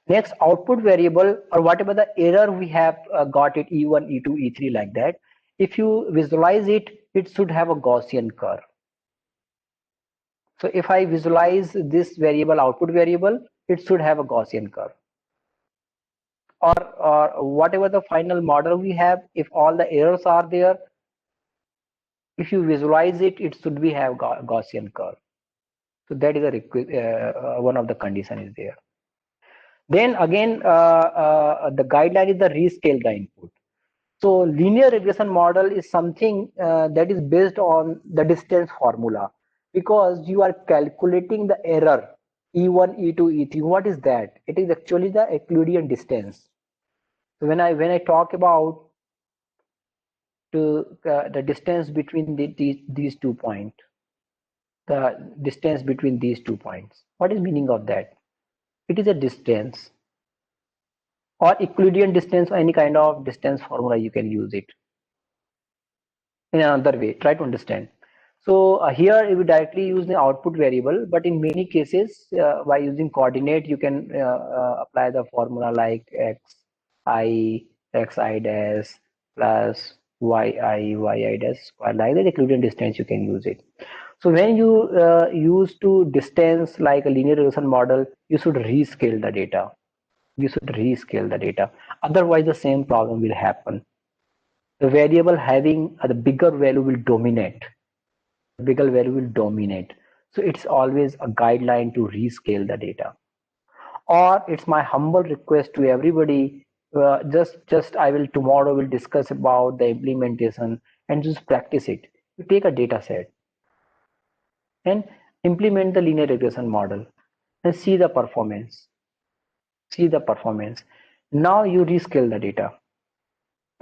Next, output variable, or whatever the error we have got it, E1, E2, E3 like that. If you visualize it, it should have a Gaussian curve. So if I visualize this variable, output variable, it should have a Gaussian curve. Or whatever the final model we have, if all the errors are there, if you visualize it, it should be have Gaussian curve. So that is a one of the condition is there. Then again, the guideline is the rescale the input. So linear regression model is something that is based on the distance formula, because you are calculating the error E1, E2, E3. What is that? It is actually the Euclidean distance. So when I talk about the distance between these 2 points, the distance between these 2 points, what is meaning of that? It is a distance or Euclidean distance, or any kind of distance formula you can use it in another way. Try to understand. So here we directly use the output variable, but in many cases by using coordinate you can apply the formula like xi dash plus yi dash square, like the Euclidean distance you can use it. So when you use to distance like a linear regression model, you should rescale the data. You should rescale the data. Otherwise, the same problem will happen. The variable having the bigger value will dominate. The bigger value will dominate. So it's always a guideline to rescale the data. Or it's my humble request to everybody. Just I will tomorrow will discuss about the implementation and just practice it. You take a data set and implement the linear regression model and see the performance. See the performance. Now you rescale the data.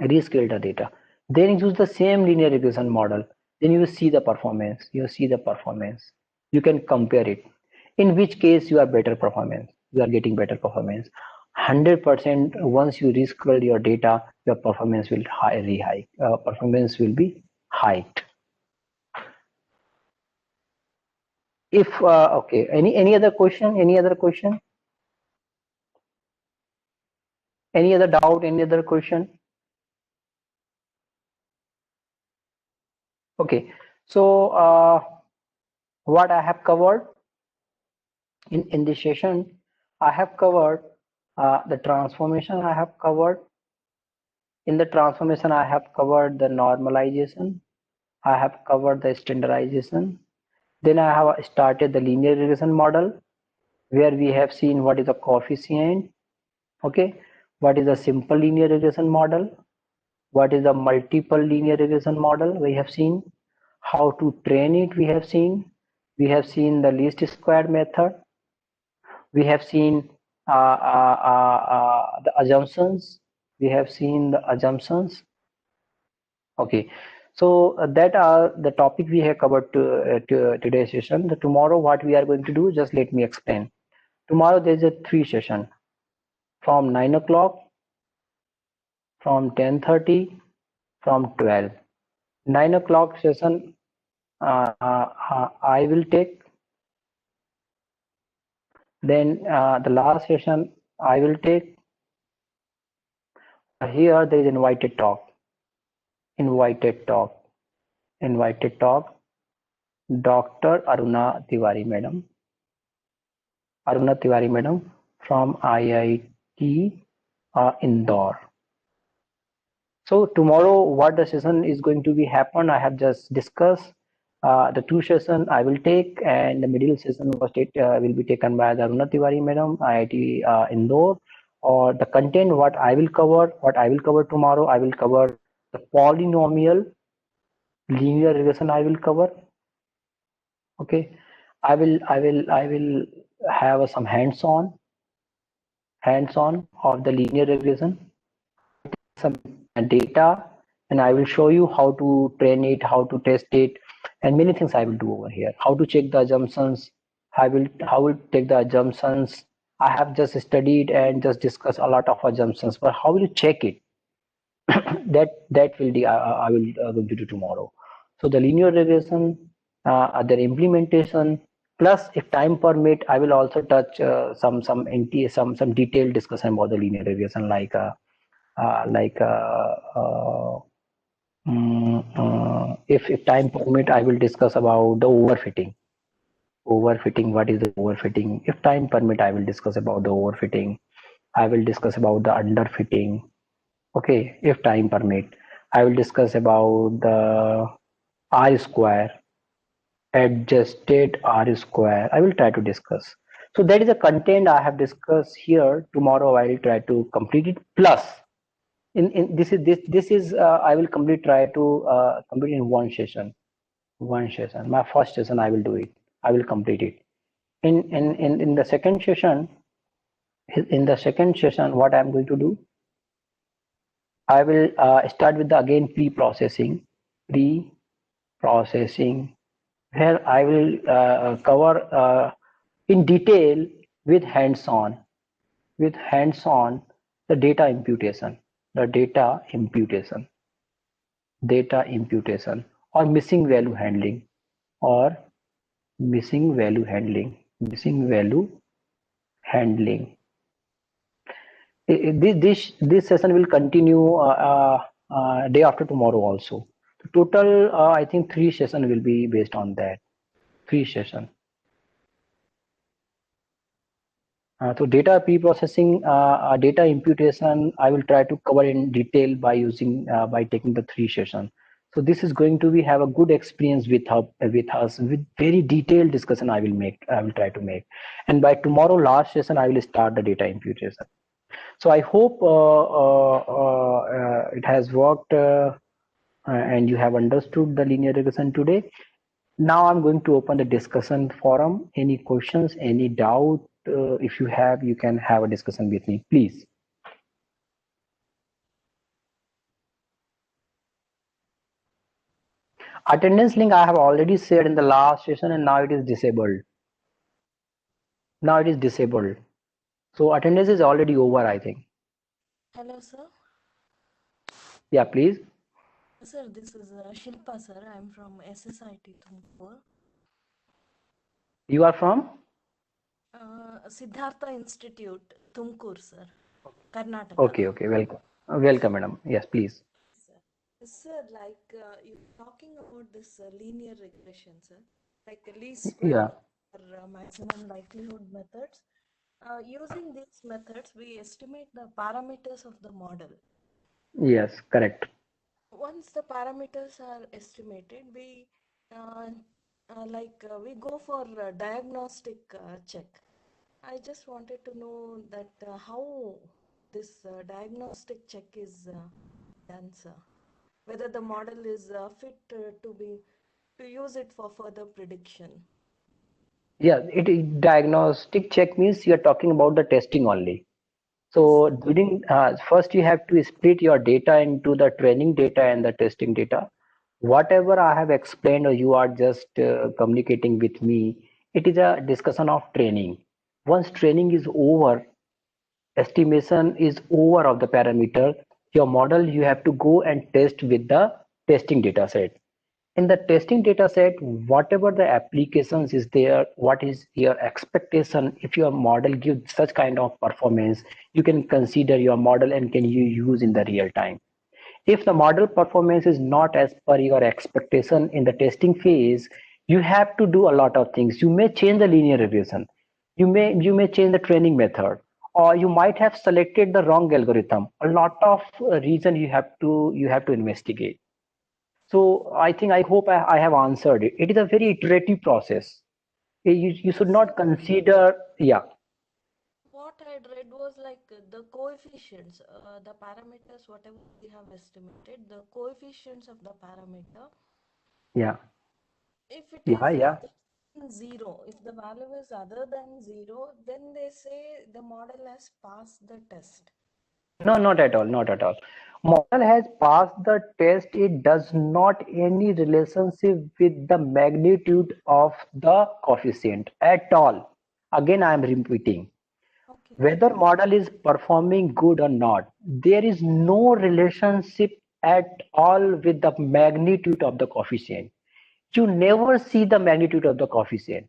Rescale the data. Then use the same linear regression model. Then you see the performance. You see the performance. You can compare it. In which case you are better performance. You are getting better performance. 100% once you rescale your data, your performance will performance will be hiked. If okay, any other question? Any other question? Any other doubt? Any other question? Okay, so what I have covered in this session, I have covered the transformation. I have covered in the transformation. I have covered the normalization. I have covered the standardization. Then I have started the linear regression model, where we have seen what is a coefficient. Okay, what is a simple linear regression model? What is a multiple linear regression model? We have seen how to train it. We have seen the least squared method. We have seen the assumptions. We have seen the assumptions. Okay, so that are the topic we have covered to today's session. Tomorrow what we are going to do, just let me explain. Tomorrow there is a 3 session from 9 o'clock, from 10:30, from 12. 9 o'clock session I will take. Then the last session I will take. Here there is invited talk. Dr. Aruna Tiwari madam. From IIIT Indore. So tomorrow what the session is going to be happen, I have just discussed. The 2 session I will take, and the middle session will be taken by the Aruna Tiwari madam, IIT Indore. Or the content what I will cover tomorrow, I will cover the polynomial linear regression. I will cover. Okay, I will have some hands-on of the linear regression, some data, and I will show you how to train it, how to test it, and many things I will do over here. How to check the assumptions. I will take the assumptions. I have just studied and just discussed a lot of assumptions, but how will you check it? That will be I will going to do tomorrow. So the linear regression, their implementation, plus if time permit, I will also touch some detailed discussion about the linear regression, like if time permit, I will discuss about the overfitting. Overfitting, what is the overfitting? If time permit, I will discuss about the overfitting. I will discuss about the underfitting. Okay, if time permit, I will discuss about the R square, adjusted R square. I will try to discuss. So that is the content I have discussed here. Tomorrow I will try to complete it. Plus, in this is I will complete in one session. One session. My first session I will do it. I will complete it. In the second session, what I am going to do, I will start with the again pre-processing, where I will cover in detail with hands-on the data imputation, or or missing value handling. This session will continue day after tomorrow also. Total, I think 3 sessions will be based on that. 3 sessions. So data pre-processing, data imputation, I will try to cover in detail by by taking the 3 sessions. So this is going to be have a good experience with us with very detailed discussion. I will try to make, and by tomorrow last session I will start the data imputation. So I hope it has worked and you have understood the linear regression today. Now I'm going to open the discussion forum. Any questions, any doubt? If you have, you can have a discussion with me, please. Attendance link I have already shared in the last session, and now it is disabled. Now it is disabled. So attendance is already over, I think. Hello, sir. Yeah, please. Sir, this is Shilpa, sir. I'm from SSIT Tumkur. You are from? Siddhartha Institute, Tumkur, sir. Karnataka. Okay, okay. Welcome. Welcome, madam. Yes, please. Sir, sir, like you're talking about this linear regression, sir, like least square Yeah. or maximum likelihood methods. Using these methods, we estimate the parameters of the model. Yes, correct. Once the parameters are estimated, uh, we go for a diagnostic check. I just wanted to know that how this diagnostic check is done, sir. Whether the model is fit to use it for further prediction. Yeah, diagnostic check means you're talking about the testing only. Yes, So sir. during first you have to split your data into the training data and the testing data. Whatever I have explained or you are just communicating with me, it is a discussion of training. Once training is over, estimation is over of the parameter, your model you have to go and test with the testing data set. In the testing data set, whatever the applications is there, what is your expectation? If your model gives such kind of performance, you can consider your model and can you use in the real time. If the model performance is not as per your expectation in the testing phase, you have to do a lot of things. You may change the linear regression. You may change the training method, or you might have selected the wrong algorithm. A lot of reason you have to investigate. So I hope I have answered it. It is a very iterative process. You should Sir, not consider, yeah, what I read was like the coefficients, the parameters, whatever we have estimated, the coefficients of the parameter. yeah, If it yeah, is yeah. other than zero, if the value is other than zero, then they say the model has passed the test. No, not at all, not at all. Model has passed the test. It does not any relationship with the magnitude of the coefficient at all. Again, I am repeating. Whether model is performing good or not, there is no relationship at all with the magnitude of the coefficient. You never see the magnitude of the coefficient.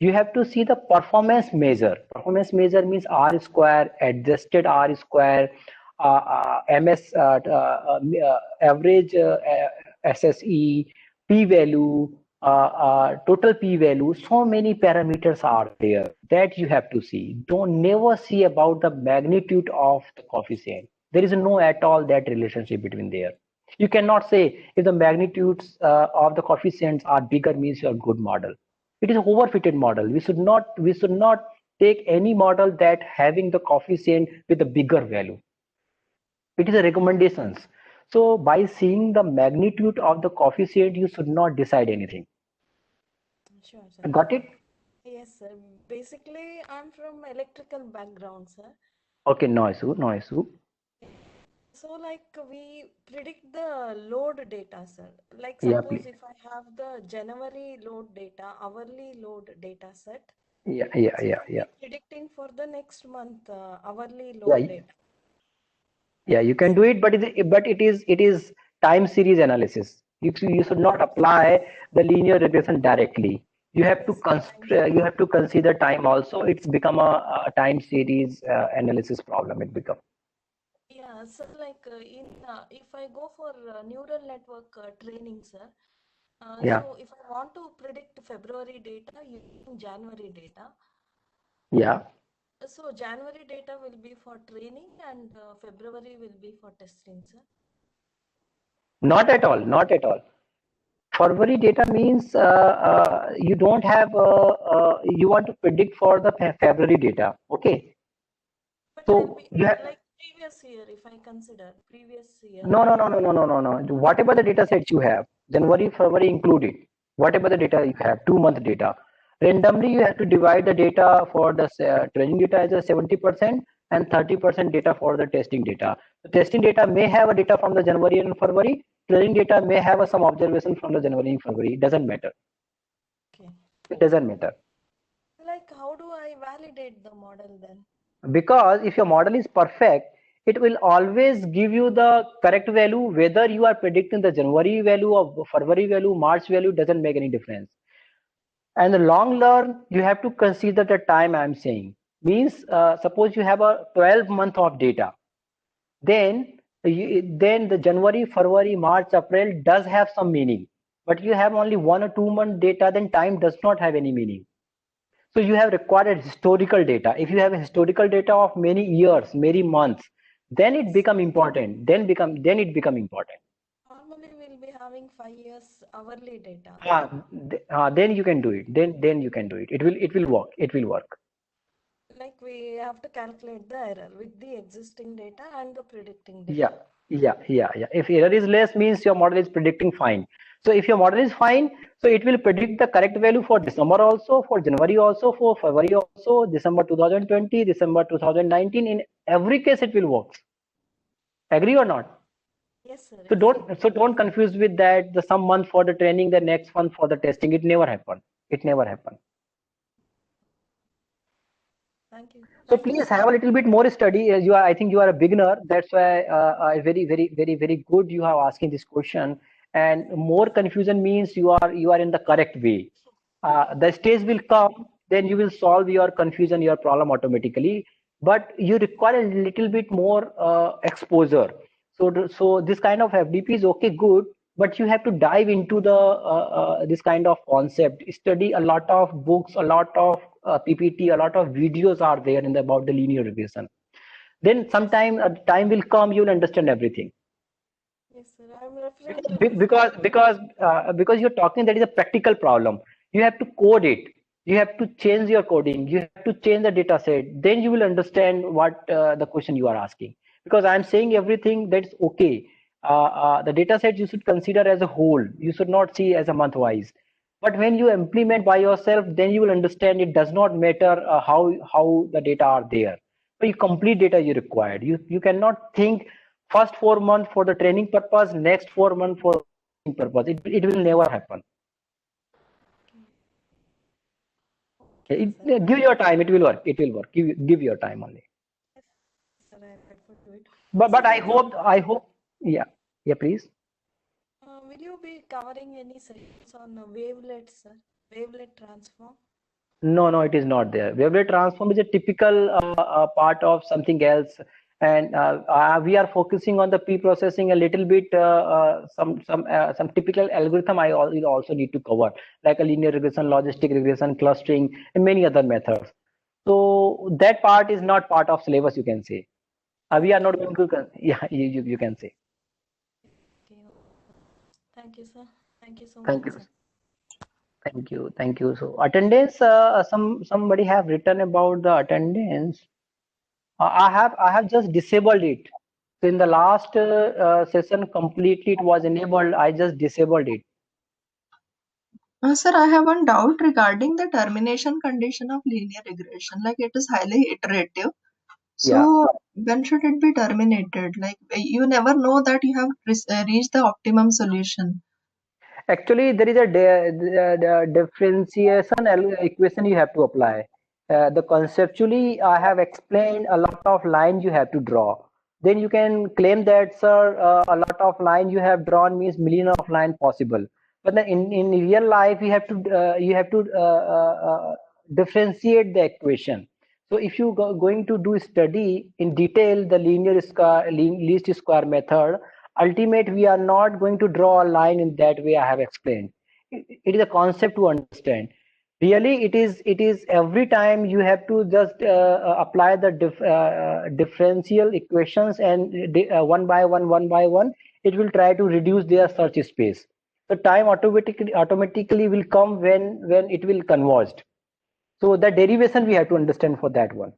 You have to see the performance measure. Performance measure means R square, adjusted R square, MS, average SSE, p value, total p value. So many parameters are there that you have to see. Don't never see about the magnitude of the coefficient. There is no at all that relationship between there. You cannot say if the magnitudes of the coefficients are bigger means you are good model. It is a overfitted model. We should not take any model that having the coefficient with a bigger value. It is a recommendations. So by seeing the magnitude of the coefficient, you should not decide anything. Sure, sir. Got it? Yes, sir. Basically, I'm from electrical background, sir. Okay, no issue, no issue. So, like, we predict the load data, sir. Like, Yeah, suppose please. if I have the January load data, hourly load data set, Yeah, yeah, so yeah, we'll yeah. be predicting for the next month hourly Yeah, load data. yeah, you can do it, but it is time series analysis. You should not apply the linear regression directly. You have to Yes, sir. you have to consider time also. It's become a time series analysis problem. It become. Yeah, so like if I go for neural network training, sir, Yeah, so if I want to predict February data using January data, yeah. so January data will be for training and February will be for testing, sir. Not at all. Not at all. February data means you don't have. You want to predict for the February data. Okay. But I'll So be you have. like previous year if I consider previous year. No, no, no, no, no, no, no, no. Whatever the data sets you have, January, February included, whatever the data you have, 2 month data, randomly you have to divide the data for the training data as a 70% and 30% data for the testing data. The testing data may have a data from the January and February. Training data may have some observation from the January and February. It doesn't matter. Okay. It doesn't matter. Like how do I validate the model then? Because if your model is perfect, it will always give you the correct value whether you are predicting the January value or February value, March value, doesn't make any difference. And the long run you have to consider the time. I'm saying means suppose you have a 12 month of data, then then the January, February, March, April does have some meaning, but you have only 1 or 2 month data, then time does not have any meaning. So you have required historical data. If you have a historical data of many years, many months, then it Yes. become important. Then it become important. Normally we'll be having 5 years hourly data. Then you can do it. Then you can do it. It will work. It will work. Like we have to calculate the error with the existing data and the predicting Yeah, data. yeah. If error is less, means your model is predicting fine. So if your model is fine, so it will predict the correct value for December also, for January also, for February also, December 2020, December 2019. In every case, it will work. Agree or not? Yes, sir, So agree. don't confuse with that. The some month for the training, the next one for the testing. It never happened. It never happened. Thank you. So Thank you, please sir. have a little bit more study. As you are, I think you are a beginner. That's why very good you are asking this question. And more confusion means you are in the correct way. The stage will come, then you will solve your confusion, your problem automatically. But you require a little bit more exposure. So this kind of FDP is okay, good, but you have to dive into the this kind of concept. Study a lot of books, a lot of PPT, a lot of videos are there in about the linear regression. Then Yes, sometime time will come, you'll understand everything. yes, sir. I'm referring to Be- this. because because because you're talking that is a practical problem. You have to code it. You have to change your coding. You have to change the data set. Then you will understand what the question you are asking. Because I'm saying everything that's okay. The data set you should consider as a whole. You should not see as a month wise. But when you implement by yourself, then you will understand it does not matter how the data are there. So you complete data you required. You cannot think first 4 months for the training purpose, next 4 months for testing purpose. It will never happen. Okay, sir. Give your time. It will work. It will work. Give your time only. sir. I refer to it. But Sir, I hope, yeah, please. will you be covering any sessions on wavelets, sir? Wavelet transform? No, it is not there. Wavelet transform is a typical part of something else, and we are focusing on the pre-processing a little bit. Some typical algorithm I will also need to cover, like a linear regression, logistic regression, clustering, and many other methods. So that part is not part of syllabus, you can say. We are not going to. Yeah, you can say. Okay. Thank you, sir. Thank you so Thank much, you. sir. Thank you. So attendance, somebody have written about the attendance. I have just disabled it. So in the last session completely it was enabled. I just disabled it. Sir, I have one doubt regarding the termination condition of linear regression. Like it is highly iterative. Yeah. So when should it be terminated? Like you never know that you have reached the optimum solution. Actually, there is a the differentiation equation you have to apply. The conceptually, I have explained a lot of lines you have to draw. Then you can claim that, sir, a lot of line you have drawn means million of line possible. But then in real life, you have to differentiate the equation. So if you going to do study in detail the least square method, ultimate we are not going to draw a line in that way I have explained. It is a concept to understand. Really, it is every time you have to just apply the differential equations, and one by one it will try to reduce their search space. The time automatically will come when it will converge. So the derivation we have to understand for that one.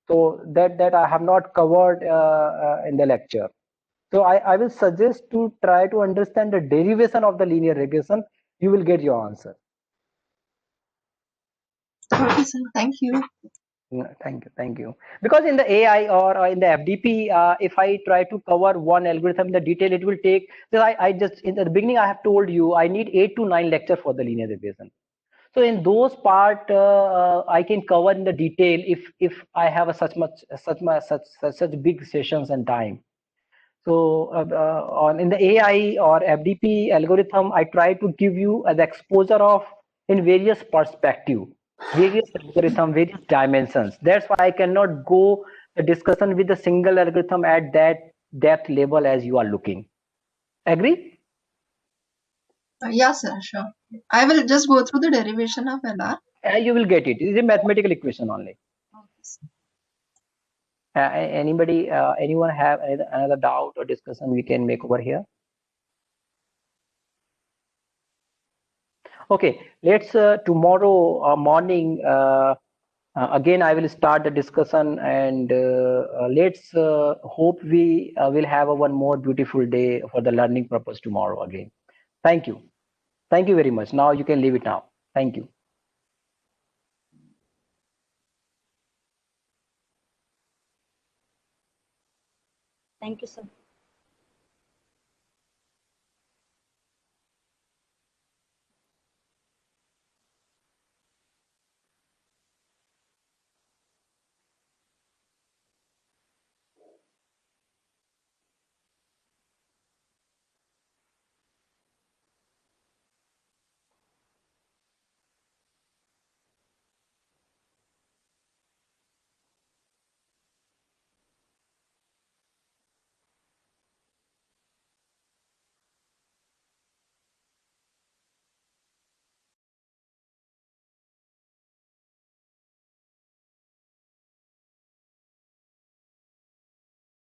So that I have not covered in the lecture. So I will suggest to try to understand the derivation of the linear regression. You will get your answer. Okay, sir. Thank you. Thank you. Because in the AI or in the FDP, if I try to cover one algorithm in the detail, it will take. So I just in the beginning I have told you I need 8 to 9 lectures for the linear regression. So in those part, I can cover in the detail if I have a such big sessions and time. So on in the AI or FDP algorithm, I try to give you the exposure of in various perspective, various algorithm, various dimensions. That's why I cannot go a discussion with a single algorithm at that depth level as you are looking. Agree? Yeah, sir. Sure. I will just go through the derivation of LR. You will get it. It's a mathematical equation only. Okay, sir. Anyone have another doubt or discussion we can make over here? Okay, let's tomorrow morning again I will start the discussion, and let's hope we will have a one more beautiful day for the learning purpose tomorrow again. Thank you very much. Now you can leave it now. Thank you. Thank you, sir.